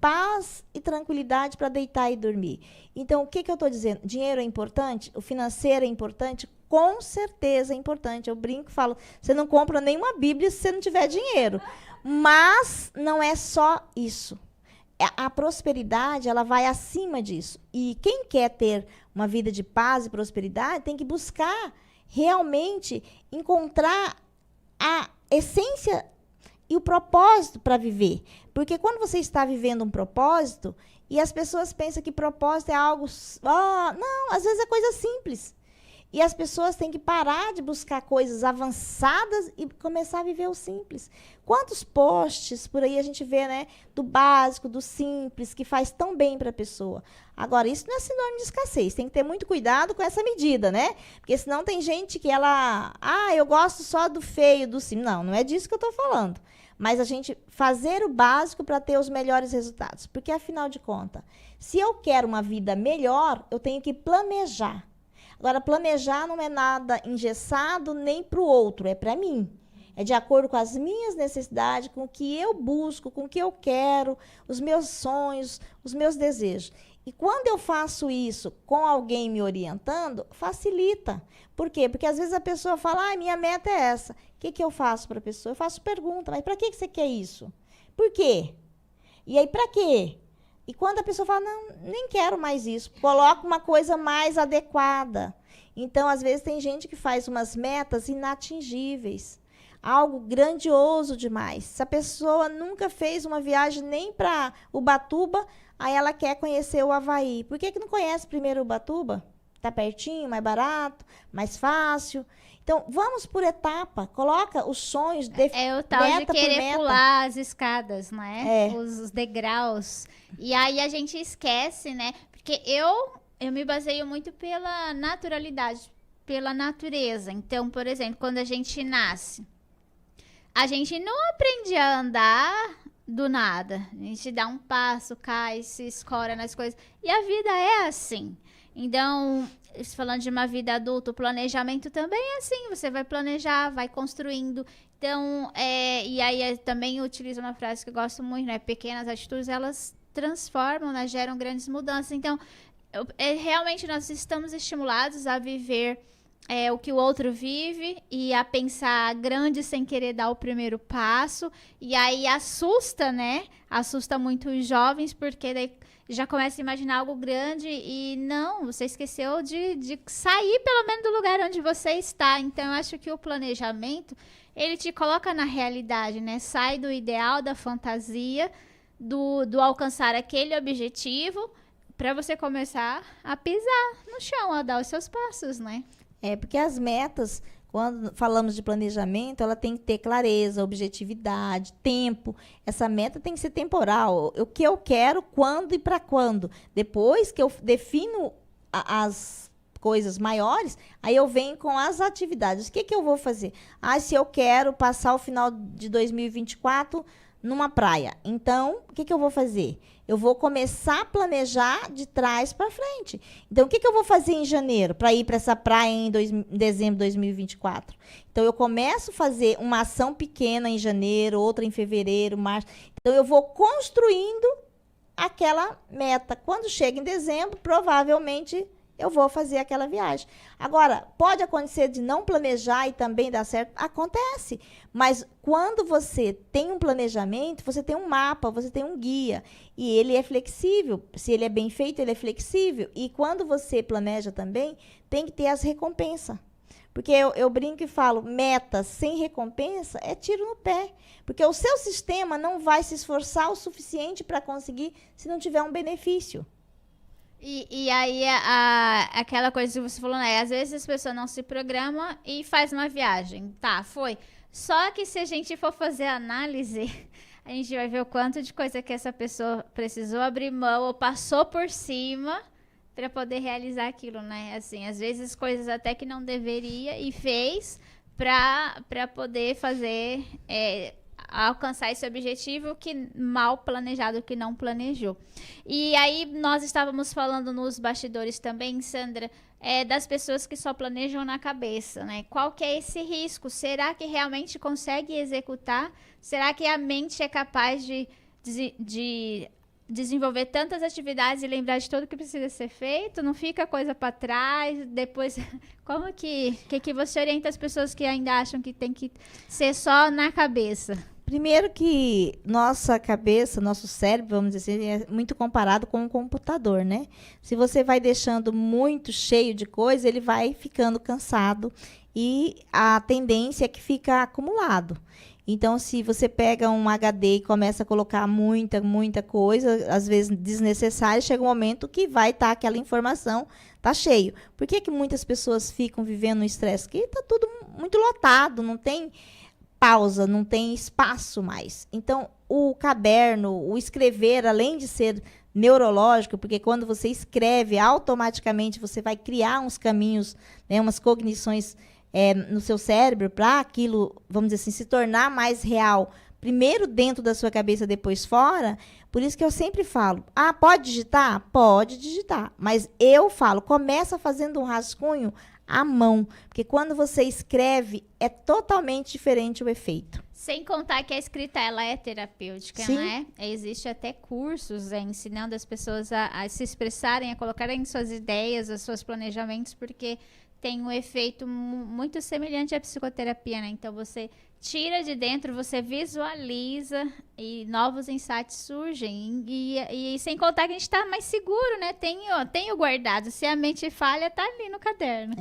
paz e tranquilidade para deitar e dormir. Então, o que eu estou dizendo? Dinheiro é importante? O financeiro é importante? Com certeza é importante. Eu brinco e falo, você não compra nenhuma Bíblia se você não tiver dinheiro. Mas não é só isso. A prosperidade, ela vai acima disso. E quem quer ter uma vida de paz e prosperidade tem que buscar realmente encontrar a essência e o propósito para viver. Porque quando você está vivendo um propósito, e as pessoas pensam que propósito é algo... não, às vezes é coisa simples. E as pessoas têm que parar de buscar coisas avançadas e começar a viver o simples. Quantos posts por aí a gente vê, né? Do básico, do simples, que faz tão bem para a pessoa. Agora, isso não é sinônimo de escassez. Tem que ter muito cuidado com essa medida, né? Porque senão tem gente que ela... eu gosto só do feio, do simples. Não, não é disso que eu estou falando. Mas a gente fazer o básico para ter os melhores resultados. Porque, afinal de contas, se eu quero uma vida melhor, eu tenho que planejar. Agora, planejar não é nada engessado nem para o outro, é para mim. É de acordo com as minhas necessidades, com o que eu busco, com o que eu quero, os meus sonhos, os meus desejos. E quando eu faço isso com alguém me orientando, facilita. Por quê? Porque às vezes a pessoa fala, minha meta é essa. O que eu faço para a pessoa? Eu faço pergunta, mas para que você quer isso? Por quê? E aí, para quê? E quando a pessoa fala, não, nem quero mais isso, coloca uma coisa mais adequada. Então, às vezes, tem gente que faz umas metas inatingíveis. Algo grandioso demais. Se a pessoa nunca fez uma viagem nem para Ubatuba, aí ela quer conhecer o Havaí. Por que não conhece primeiro Ubatuba? Tá pertinho, mais barato, mais fácil. Então, vamos por etapa. Coloca os sonhos, É o tal de meta por querer meta. pular as escadas, né? É. Os degraus. E aí a gente esquece, né? Porque eu me baseio muito pela naturalidade, pela natureza. Então, por exemplo, quando a gente nasce, a gente não aprende a andar do nada. A gente dá um passo, cai, se escora nas coisas. E a vida é assim. Então, falando de uma vida adulta, o planejamento também é assim. Você vai planejar, vai construindo. Então, e aí eu também utilizo uma frase que eu gosto muito, né? Pequenas atitudes, elas transformam, né? Geram grandes mudanças. Então, realmente nós estamos estimulados a viver o que o outro vive e a pensar grande sem querer dar o primeiro passo. E aí assusta, né? Assusta muito os jovens, porque daí já começa a imaginar algo grande e não, você esqueceu de sair pelo menos do lugar onde você está. Então, eu acho que o planejamento, ele te coloca na realidade, né? Sai do ideal, da fantasia, do alcançar aquele objetivo, para você começar a pisar no chão, a dar os seus passos, né? Porque as metas, quando falamos de planejamento, ela tem que ter clareza, objetividade, tempo. Essa meta tem que ser temporal. O que eu quero, quando e para quando. Depois que eu defino as coisas maiores, aí eu venho com as atividades. O que eu vou fazer? Se eu quero passar o final de 2024 numa praia. Então, o que eu vou fazer? Eu vou começar a planejar de trás para frente. Então, o que eu vou fazer em janeiro para ir para essa praia em dezembro de 2024? Então, eu começo a fazer uma ação pequena em janeiro, outra em fevereiro, março. Então, eu vou construindo aquela meta. Quando chega em dezembro, provavelmente eu vou fazer aquela viagem. Agora, pode acontecer de não planejar e também dar certo? Acontece. Mas quando você tem um planejamento, você tem um mapa, você tem um guia. E ele é flexível. Se ele é bem feito, ele é flexível. E quando você planeja também, tem que ter as recompensas. Porque eu brinco e falo, meta sem recompensa é tiro no pé. Porque o seu sistema não vai se esforçar o suficiente para conseguir se não tiver um benefício. E aí, aquela coisa que você falou, né? Às vezes as pessoas não se programam e faz uma viagem. Tá, foi. Só que se a gente for fazer a análise, a gente vai ver o quanto de coisa que essa pessoa precisou abrir mão ou passou por cima para poder realizar aquilo, né? Assim, às vezes coisas até que não deveria e fez para poder fazer... alcançar esse objetivo que mal planejado, que não planejou. E aí nós estávamos falando nos bastidores também, Sandra, das pessoas que só planejam na cabeça, né? Qual que é esse risco? Será que realmente consegue executar? Será que a mente é capaz de desenvolver tantas atividades e lembrar de tudo que precisa ser feito? Não fica coisa para trás? Depois, como que você orienta as pessoas que ainda acham que tem que ser só na cabeça? Primeiro que nossa cabeça, nosso cérebro, vamos dizer assim, é muito comparado com um computador, né? Se você vai deixando muito cheio de coisa, ele vai ficando cansado e a tendência é que fica acumulado. Então, se você pega um HD e começa a colocar muita coisa, às vezes desnecessária, chega um momento que vai estar aquela informação, tá cheio. Por que muitas pessoas ficam vivendo no estresse? Porque está tudo muito lotado, não tem pausa, não tem espaço mais. Então, o caderno, o escrever, além de ser neurológico, porque quando você escreve, automaticamente você vai criar uns caminhos, né, umas cognições no seu cérebro para aquilo, vamos dizer assim, se tornar mais real. Primeiro dentro da sua cabeça, depois fora. Por isso que eu sempre falo, pode digitar? Pode digitar. Mas eu falo, começa fazendo um rascunho à mão, porque quando você escreve, é totalmente diferente o efeito. Sem contar que a escrita, ela é terapêutica, Sim. não é? Existe até cursos ensinando as pessoas a se expressarem, a colocarem suas ideias, os seus planejamentos, porque tem um efeito muito semelhante à psicoterapia, né? Então, você tira de dentro, você visualiza e novos insights surgem. E sem contar que a gente está mais seguro, né? Tenho guardado. Se a mente falha, tá ali no caderno.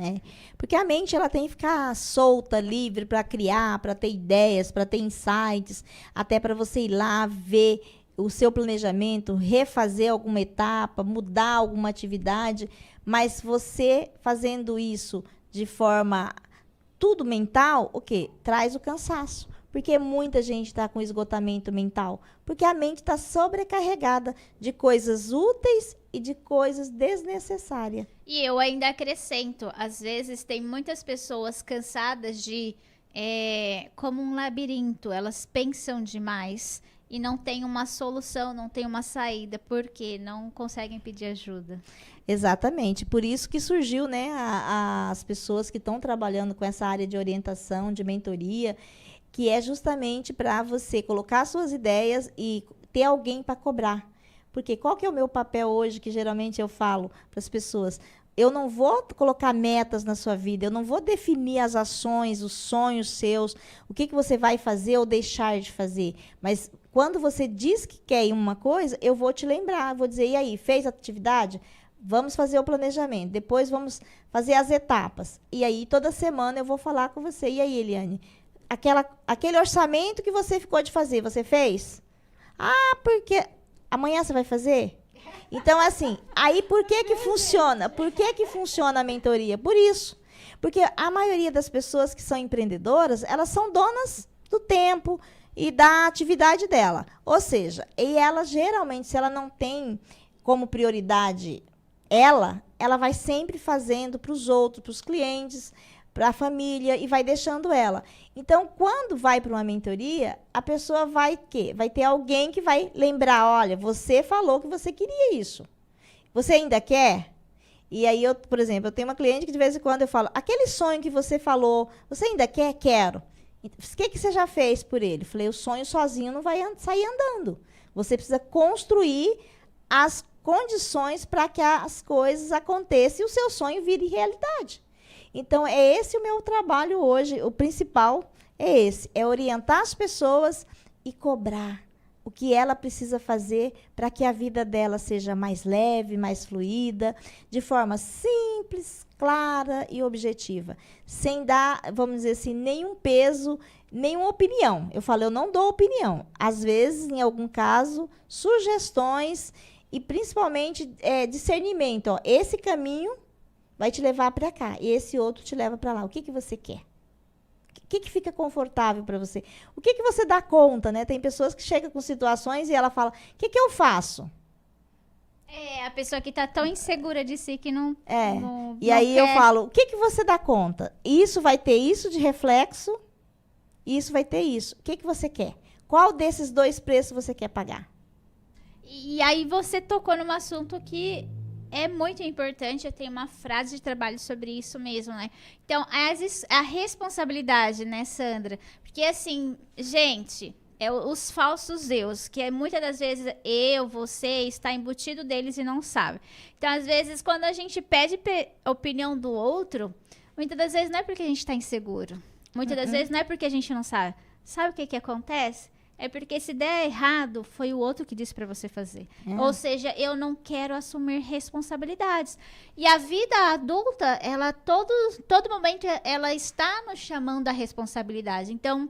Porque a mente ela tem que ficar solta, livre para criar, para ter ideias, para ter insights, até para você ir lá ver o seu planejamento, refazer alguma etapa, mudar alguma atividade. Mas você fazendo isso de forma tudo mental, o quê? Traz o cansaço. Porque muita gente está com esgotamento mental. Porque a mente está sobrecarregada de coisas úteis e de coisas desnecessárias. E eu ainda acrescento, às vezes tem muitas pessoas cansadas de, como um labirinto, elas pensam demais e não tem uma solução, não tem uma saída, porque não conseguem pedir ajuda. Exatamente, por isso que surgiu, né, as pessoas que estão trabalhando com essa área de orientação, de mentoria, que é justamente para você colocar suas ideias e ter alguém para cobrar. Porque qual que é o meu papel hoje, que geralmente eu falo para as pessoas? Eu não vou colocar metas na sua vida, eu não vou definir as ações, os sonhos seus, o que você vai fazer ou deixar de fazer. Mas quando você diz que quer uma coisa, eu vou te lembrar, vou dizer, e aí, fez a atividade? Vamos fazer o planejamento, depois vamos fazer as etapas. E aí, toda semana eu vou falar com você. E aí, Eliane, aquele orçamento que você ficou de fazer, você fez? Ah, porque amanhã você vai fazer? Então, assim, aí por que funciona? Por que funciona a mentoria? Por isso. Porque a maioria das pessoas que são empreendedoras, elas são donas do tempo e da atividade dela. Ou seja, e ela geralmente, se ela não tem como prioridade ela vai sempre fazendo para os outros, para os clientes, para a família e vai deixando ela. Então, quando vai para uma mentoria, a pessoa vai ter alguém que vai lembrar, olha, você falou que você queria isso. Você ainda quer? E aí, por exemplo, eu tenho uma cliente que de vez em quando eu falo, aquele sonho que você falou, você ainda quer? Quero. O que você já fez por ele? Falei, o sonho sozinho não vai sair andando. Você precisa construir as condições para que as coisas aconteçam e o seu sonho vire realidade. Então, é esse o meu trabalho hoje. O principal é esse, é orientar as pessoas e cobrar o que ela precisa fazer para que a vida dela seja mais leve, mais fluida, de forma simples, clara e objetiva, sem dar, vamos dizer assim, nenhum peso, nenhuma opinião. Eu falo, eu não dou opinião. Às vezes, em algum caso, sugestões e principalmente discernimento. Ó, esse caminho vai te levar para cá e esse outro te leva para lá. O que você quer? O que fica confortável para você? O que você dá conta, né? Tem pessoas que chegam com situações e ela fala, o que eu faço? A pessoa que está tão insegura de si que não... E aí eu falo, o que você dá conta? Isso vai ter isso de reflexo, isso vai ter isso. O que você quer? Qual desses dois preços você quer pagar? E aí você tocou num assunto que é muito importante. Eu tenho uma frase de trabalho sobre isso mesmo, né? Então, a responsabilidade, né, Sandra? Porque, assim, gente, os falsos eus, que muitas das vezes você, está embutido deles e não sabe. Então, às vezes, quando a gente pede a opinião do outro, muitas das vezes não é porque a gente está inseguro. Muitas das vezes não é porque a gente não sabe. Sabe o que acontece? É porque se der errado, foi o outro que disse para você fazer. Ou seja, eu não quero assumir responsabilidades. E a vida adulta, ela todo momento, ela está nos chamando a responsabilidade. Então,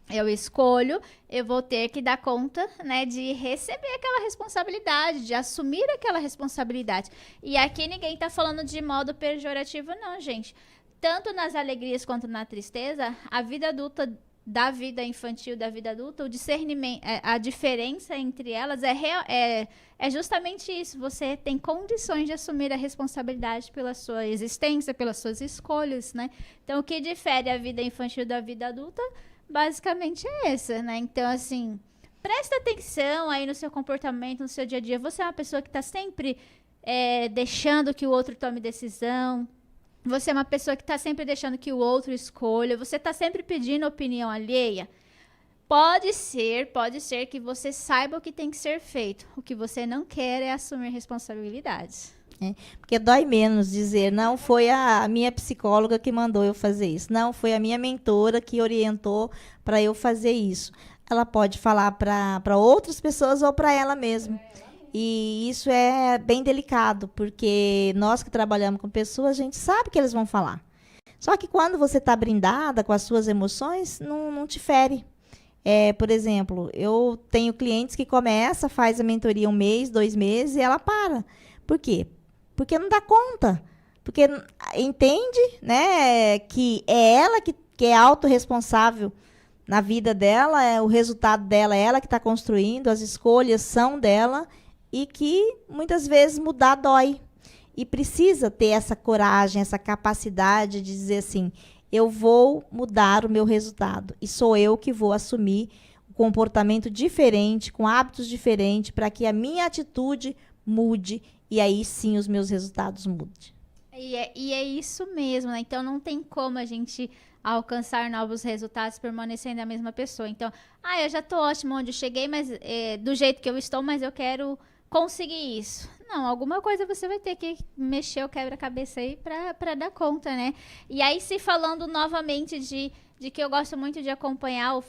eu escolho, eu vou ter que dar conta, né, de receber aquela responsabilidade, de assumir aquela responsabilidade. E aqui ninguém está falando de modo pejorativo, não, gente. Tanto nas alegrias quanto na tristeza, a vida adulta da vida infantil, da vida adulta, o discernimento, a diferença entre elas é justamente isso. Você tem condições de assumir a responsabilidade pela sua existência, pelas suas escolhas, né? Então, o que difere a vida infantil da vida adulta, basicamente é essa, né? Então, assim, presta atenção aí no seu comportamento, no seu dia a dia. Você é uma pessoa que está sempre deixando que o outro tome decisão. Você é uma pessoa que está sempre deixando que o outro escolha. Você está sempre pedindo opinião alheia. Pode ser que você saiba o que tem que ser feito. O que você não quer é assumir responsabilidades. Porque dói menos dizer, não foi a minha psicóloga que mandou eu fazer isso, não foi a minha mentora que orientou para eu fazer isso. Ela pode falar para outras pessoas ou para ela mesma. E isso é bem delicado, porque nós que trabalhamos com pessoas, a gente sabe que eles vão falar. Só que quando você está brindada com as suas emoções, não te fere. Por exemplo, eu tenho clientes que começam, faz a mentoria 1 mês, 2 meses e ela para. Por quê? Porque não dá conta. Porque entende, né, que é ela que é autorresponsável na vida dela, o resultado dela é ela que está construindo, as escolhas são dela e que muitas vezes mudar dói. E precisa ter essa coragem, essa capacidade de dizer assim, eu vou mudar o meu resultado e sou eu que vou assumir um comportamento diferente, com hábitos diferentes, para que a minha atitude mude e aí sim os meus resultados mudem. E é isso mesmo, né? Então não tem como a gente alcançar novos resultados permanecendo a mesma pessoa. Então, eu já tô ótimo onde eu cheguei, mas do jeito que eu estou, mas eu quero conseguir isso. Não, alguma coisa você vai ter que mexer o quebra-cabeça aí pra dar conta, né? E aí, se falando novamente de que eu gosto muito de acompanhar o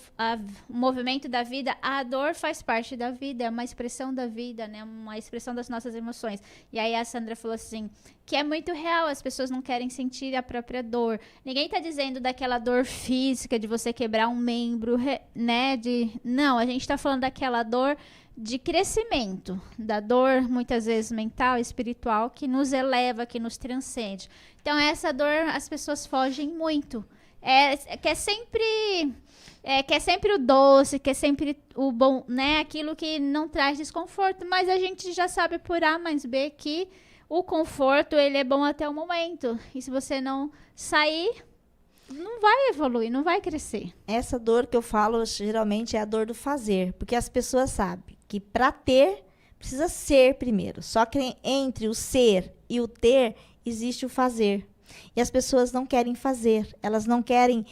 movimento da vida, a dor faz parte da vida, é uma expressão da vida, né? Uma expressão das nossas emoções. E aí a Sandra falou assim, que é muito real, as pessoas não querem sentir a própria dor. Ninguém tá dizendo daquela dor física, de você quebrar um membro, né? Não, a gente tá falando daquela dor de crescimento, da dor muitas vezes mental, espiritual, que nos eleva, que nos transcende. Então essa dor as pessoas fogem muito. Quer sempre o doce, quer sempre o bom, né? Aquilo que não traz desconforto, mas a gente já sabe por A mais B que o conforto, ele é bom até o momento. E se você não sair, não vai evoluir, não vai crescer. Essa dor que eu falo, geralmente, é a dor do fazer. Porque as pessoas sabem que para ter, precisa ser primeiro. Só que entre o ser e o ter, existe o fazer. E as pessoas não querem fazer. Elas não querem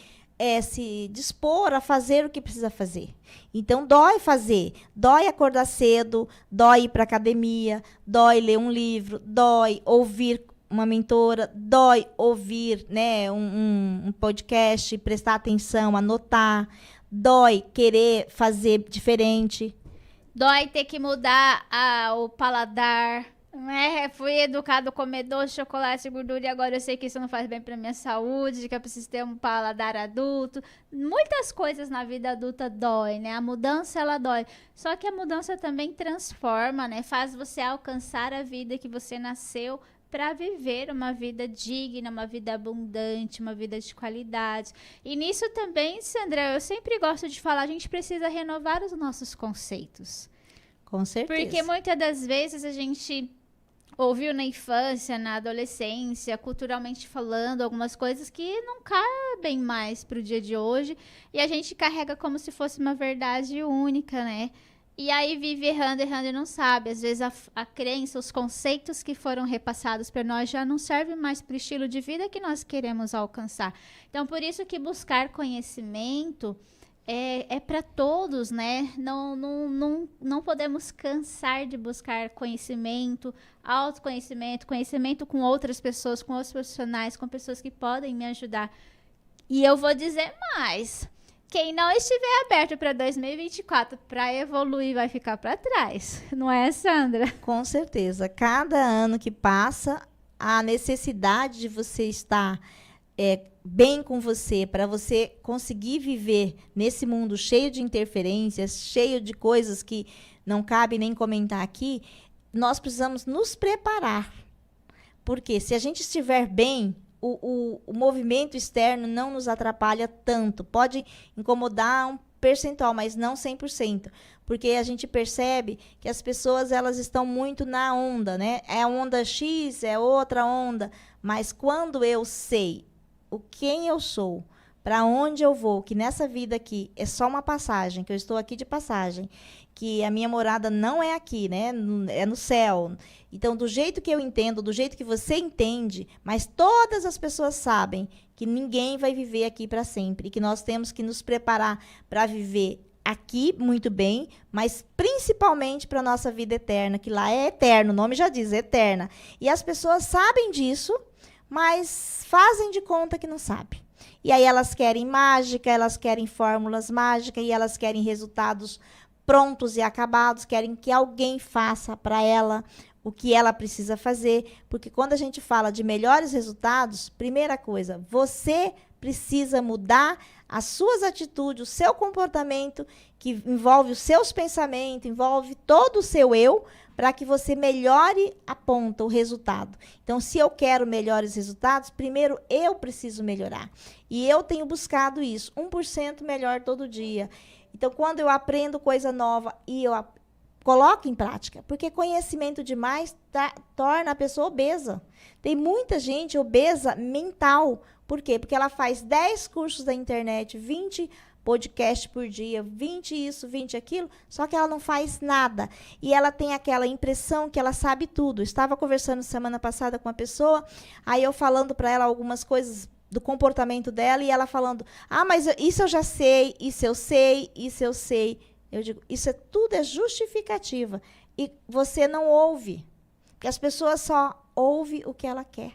se dispor a fazer o que precisa fazer. Então, dói fazer. Dói acordar cedo, dói ir para academia, dói ler um livro, dói ouvir uma mentora, dói ouvir, né, um podcast, prestar atenção, anotar, dói querer fazer diferente. Dói ter que mudar o paladar, né? Fui educado a comer doce, chocolate e gordura e agora eu sei que isso não faz bem pra minha saúde, que eu preciso ter um paladar adulto. Muitas coisas na vida adulta dói, né? A mudança, ela dói. Só que a mudança também transforma, né? Faz você alcançar a vida que você nasceu para viver uma vida digna, uma vida abundante, uma vida de qualidade. E nisso também, Sandra, eu sempre gosto de falar, a gente precisa renovar os nossos conceitos. Com certeza. Porque muitas das vezes a gente ouviu na infância, na adolescência, culturalmente falando, algumas coisas que não cabem mais para o dia de hoje. E a gente carrega como se fosse uma verdade única, né? E aí vive errando e não sabe. Às vezes a crença, os conceitos que foram repassados para nós já não servem mais para o estilo de vida que nós queremos alcançar. Então, por isso que buscar conhecimento é para todos, né? Não podemos cansar de buscar conhecimento, autoconhecimento, conhecimento com outras pessoas, com outros profissionais, com pessoas que podem me ajudar. E eu vou dizer mais. Quem não estiver aberto para 2024 para evoluir vai ficar para trás. Não é, Sandra? Com certeza. Cada ano que passa, a necessidade de você estar bem com você, para você conseguir viver nesse mundo cheio de interferências, cheio de coisas que não cabe nem comentar aqui, nós precisamos nos preparar. Porque se a gente estiver bem, o movimento externo não nos atrapalha tanto. Pode incomodar um percentual, mas não 100%. Porque a gente percebe que as pessoas elas estão muito na onda, né? É a onda X, é outra onda. Mas quando eu sei quem eu sou, para onde eu vou, que nessa vida aqui é só uma passagem, que eu estou aqui de passagem, que a minha morada não é aqui, né? É no céu. Então, do jeito que eu entendo, do jeito que você entende, mas todas as pessoas sabem que ninguém vai viver aqui para sempre, e que nós temos que nos preparar para viver aqui muito bem, mas principalmente para a nossa vida eterna, que lá é eterno, o nome já diz, eterna. E as pessoas sabem disso, mas fazem de conta que não sabem. E aí elas querem mágica, elas querem fórmulas mágicas, e elas querem resultados prontos e acabados, querem que alguém faça para ela o que ela precisa fazer. Porque quando a gente fala de melhores resultados, primeira coisa, você precisa mudar as suas atitudes, o seu comportamento, que envolve os seus pensamentos, envolve todo o seu eu, para que você melhore a ponta, o resultado. Então, se eu quero melhores resultados, primeiro eu preciso melhorar. E eu tenho buscado isso, 1% melhor todo dia. Então, quando eu aprendo coisa nova e eu coloco em prática, porque conhecimento demais torna a pessoa obesa. Tem muita gente obesa mental. Por quê? Porque ela faz 10 cursos da internet, 20 podcasts por dia, 20 isso, 20 aquilo, só que ela não faz nada. E ela tem aquela impressão que ela sabe tudo. Estava conversando semana passada com uma pessoa, aí eu falando para ela algumas coisas do comportamento dela, e ela falando, mas isso eu já sei, isso eu sei, isso eu sei. Eu digo, tudo é justificativa. E você não ouve. Porque as pessoas só ouvem o que ela quer.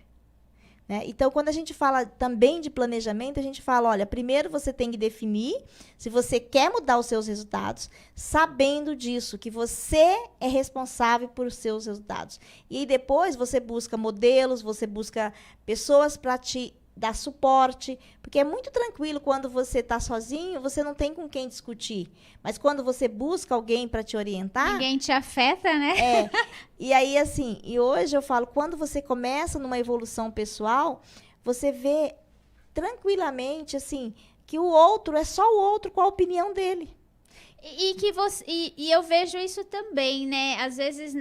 Né? Então, quando a gente fala também de planejamento, a gente fala, olha, primeiro você tem que definir se você quer mudar os seus resultados, sabendo disso, que você é responsável por seus resultados. E aí depois você busca modelos, você busca pessoas para te dar suporte, porque é muito tranquilo quando você está sozinho, você não tem com quem discutir. Mas quando você busca alguém para te orientar... Ninguém te afeta, né? E aí, assim, e hoje eu falo, quando você começa numa evolução pessoal, você vê tranquilamente, assim, que o outro é só o outro com a opinião dele. E eu vejo isso também, né? Às vezes,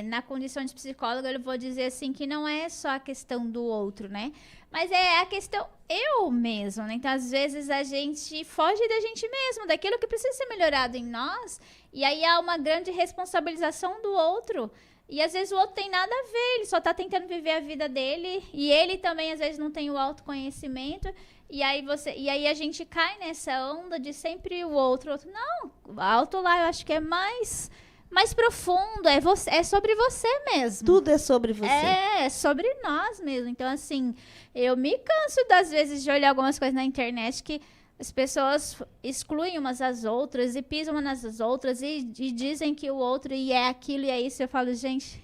na condição de psicóloga, eu vou dizer assim, que não é só a questão do outro, né? Mas é a questão eu mesmo, né? Então, às vezes, a gente foge da gente mesmo, daquilo que precisa ser melhorado em nós. E aí há uma grande responsabilização do outro. E às vezes o outro tem nada a ver, ele só tá tentando viver a vida dele. E ele também, às vezes, não tem o autoconhecimento. E aí a gente cai nessa onda de sempre o outro. Não, o alto lá eu acho que é mais profundo, é sobre você mesmo. Tudo é sobre você. É sobre nós mesmo. Então, assim, eu me canso das vezes de olhar algumas coisas na internet que as pessoas excluem umas às outras e pisam umas nas outras e dizem que o outro e é aquilo e é isso. Eu falo, gente...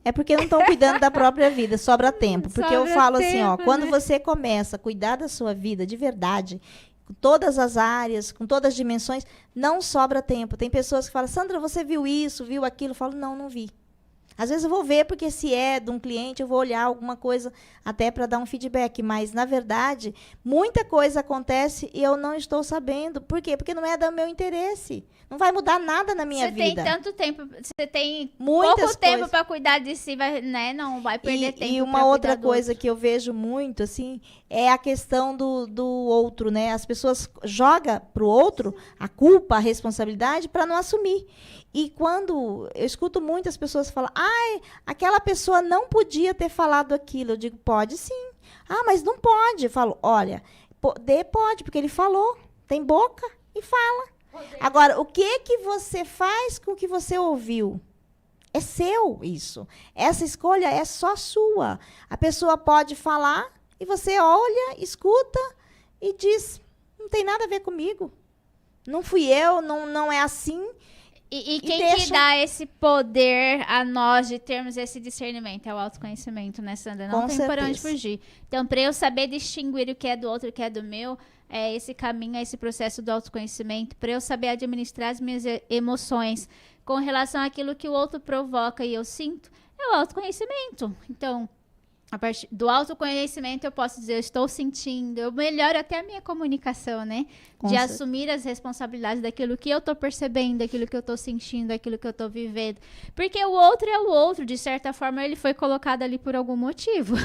É porque não estão cuidando da própria vida, sobra tempo. Porque eu falo assim, quando né? você começa a cuidar da sua vida de verdade, com todas as áreas, com todas as dimensões, não sobra tempo. Tem pessoas que falam, Sandra, você viu isso, viu aquilo? Eu falo, não vi. Às vezes eu vou ver, porque se é de um cliente, eu vou olhar alguma coisa até para dar um feedback. Mas, na verdade, muita coisa acontece e eu não estou sabendo. Por quê? Porque não é do meu interesse. Não vai mudar nada na minha vida. Você tem tanto tempo, você tem muitas pouco tempo para cuidar de si, né? Não vai perder tempo. E uma outra coisa que eu vejo muito, assim, é a questão do outro, né? As pessoas jogam para o outro a culpa, a responsabilidade, para não assumir. E quando eu escuto muitas pessoas falar, aquela pessoa não podia ter falado aquilo. Eu digo, pode sim. Mas não pode. Eu falo, olha, pode, porque ele falou. Tem boca e fala. Agora, o que você faz com o que você ouviu? É seu isso. Essa escolha é só sua. A pessoa pode falar e você olha, escuta e diz, não tem nada a ver comigo. Não fui eu, não é assim. E quem que dá esse poder a nós de termos esse discernimento? É o autoconhecimento, né, Sandra? Não tem por onde fugir. Então, para eu saber distinguir o que é do outro e o que é do meu, é esse caminho, é esse processo do autoconhecimento. Para eu saber administrar as minhas emoções com relação àquilo que o outro provoca e eu sinto, é o autoconhecimento. Então, a partir do autoconhecimento, eu posso dizer, eu estou sentindo, eu melhoro até a minha comunicação, né? De assumir as responsabilidades daquilo que eu estou percebendo, daquilo que eu estou sentindo, daquilo que eu estou vivendo. Porque o outro é o outro, de certa forma, ele foi colocado ali por algum motivo.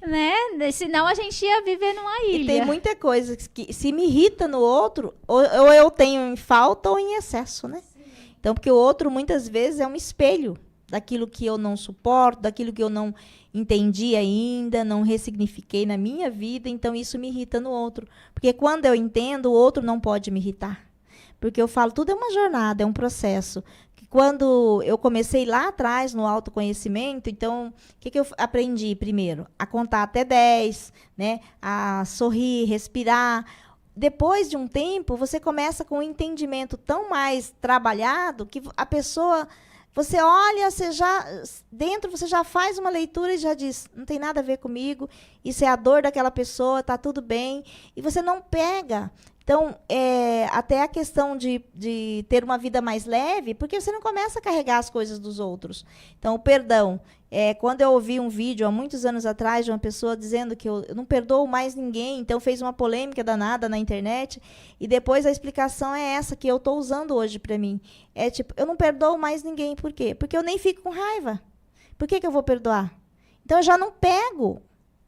Né? Senão a gente ia viver numa ilha. E tem muita coisa que se me irrita no outro, ou eu tenho em falta ou em excesso, né? Sim. Então, porque o outro, muitas vezes, é um espelho daquilo que eu não suporto, daquilo que eu não entendi ainda, não ressignifiquei na minha vida, então isso me irrita no outro. Porque quando eu entendo, o outro não pode me irritar. Porque eu falo, tudo é uma jornada, é um processo. Quando eu comecei lá atrás no autoconhecimento, então, o que eu aprendi primeiro? A contar até 10, né? A sorrir, respirar. Depois de um tempo, você começa com um entendimento tão mais trabalhado que a pessoa, você olha, você já faz uma leitura e já diz, não tem nada a ver comigo, isso é a dor daquela pessoa, tá tudo bem, e você não pega. Então, até a questão de ter uma vida mais leve, porque você não começa a carregar as coisas dos outros. Então, o perdão. Quando eu ouvi um vídeo, há muitos anos atrás, de uma pessoa dizendo que eu não perdoo mais ninguém, então fez uma polêmica danada na internet, e depois a explicação é essa que eu estou usando hoje para mim. É tipo, eu não perdoo mais ninguém. Por quê? Porque eu nem fico com raiva. Por que eu vou perdoar? Então, eu já não pego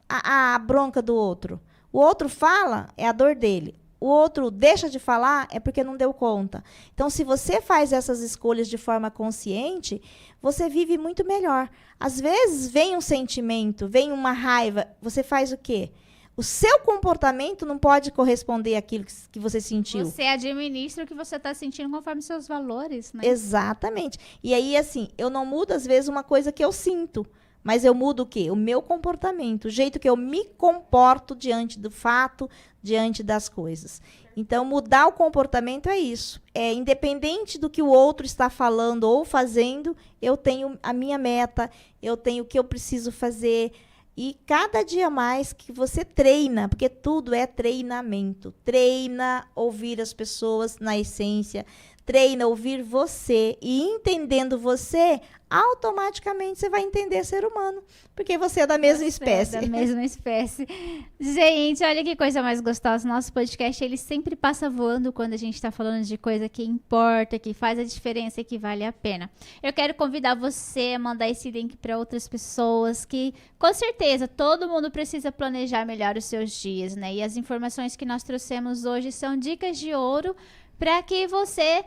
a bronca do outro. O outro fala, é a dor dele. O outro deixa de falar, é porque não deu conta. Então, se você faz essas escolhas de forma consciente, você vive muito melhor. Às vezes, vem um sentimento, vem uma raiva, você faz o quê? O seu comportamento não pode corresponder àquilo que você sentiu. Você administra o que você está sentindo conforme seus valores, né? Exatamente. E aí, assim, eu não mudo, às vezes, uma coisa que eu sinto. Mas eu mudo o quê? O meu comportamento, o jeito que eu me comporto diante do fato, diante das coisas. Então, mudar o comportamento é isso. Independente do que o outro está falando ou fazendo, eu tenho a minha meta, eu tenho o que eu preciso fazer. E cada dia mais que você treina, porque tudo é treinamento. Treina ouvir as pessoas na essência, treina ouvir você. E entendendo você, automaticamente você vai entender ser humano, porque você é da mesma espécie. É da mesma espécie. Gente, olha que coisa mais gostosa. Nosso podcast, ele sempre passa voando quando a gente está falando de coisa que importa, que faz a diferença e que vale a pena. Eu quero convidar você a mandar esse link para outras pessoas que, com certeza, todo mundo precisa planejar melhor os seus dias, né? E as informações que nós trouxemos hoje são dicas de ouro para que você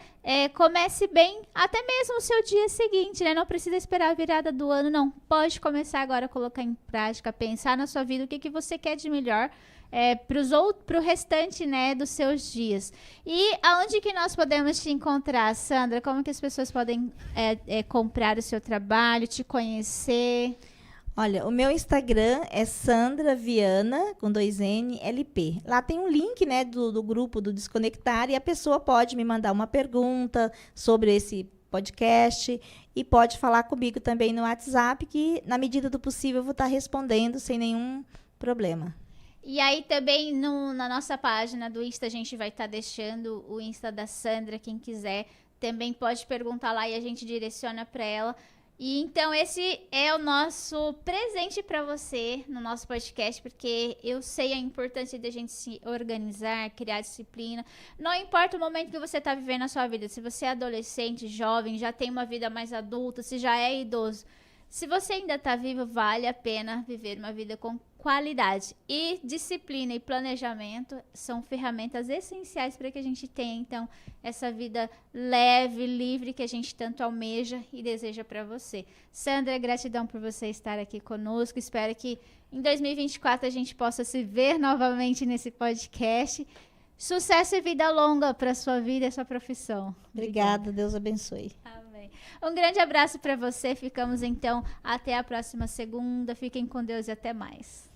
comece bem até mesmo o seu dia seguinte, né? Não precisa esperar a virada do ano, não. Pode começar agora a colocar em prática, pensar na sua vida, o que você quer de melhor para o restante, né, dos seus dias. E aonde que nós podemos te encontrar, Sandra? Como que as pessoas podem comprar o seu trabalho, te conhecer? Olha, o meu Instagram é Sandra Viana, com 2N, LP. Lá tem um link, né, do grupo do Desconectar, e a pessoa pode me mandar uma pergunta sobre esse podcast e pode falar comigo também no WhatsApp, que na medida do possível eu vou estar respondendo sem nenhum problema. E aí também na nossa página do Insta a gente vai estar deixando o Insta da Sandra, quem quiser também pode perguntar lá e a gente direciona para ela. E então esse é o nosso presente para você no nosso podcast, porque eu sei a importância de a gente se organizar, criar disciplina. Não importa o momento que você está vivendo na sua vida, se você é adolescente, jovem, já tem uma vida mais adulta, se já é idoso. Se você ainda está vivo, vale a pena viver uma vida com qualidade. E disciplina e planejamento são ferramentas essenciais para que a gente tenha, então, essa vida leve, livre, que a gente tanto almeja e deseja para você. Sandra, gratidão por você estar aqui conosco. Espero que em 2024 a gente possa se ver novamente nesse podcast. Sucesso e vida longa para a sua vida e a sua profissão. Obrigada, Deus abençoe. Amém. Um grande abraço para você. Ficamos então até a próxima segunda. Fiquem com Deus e até mais.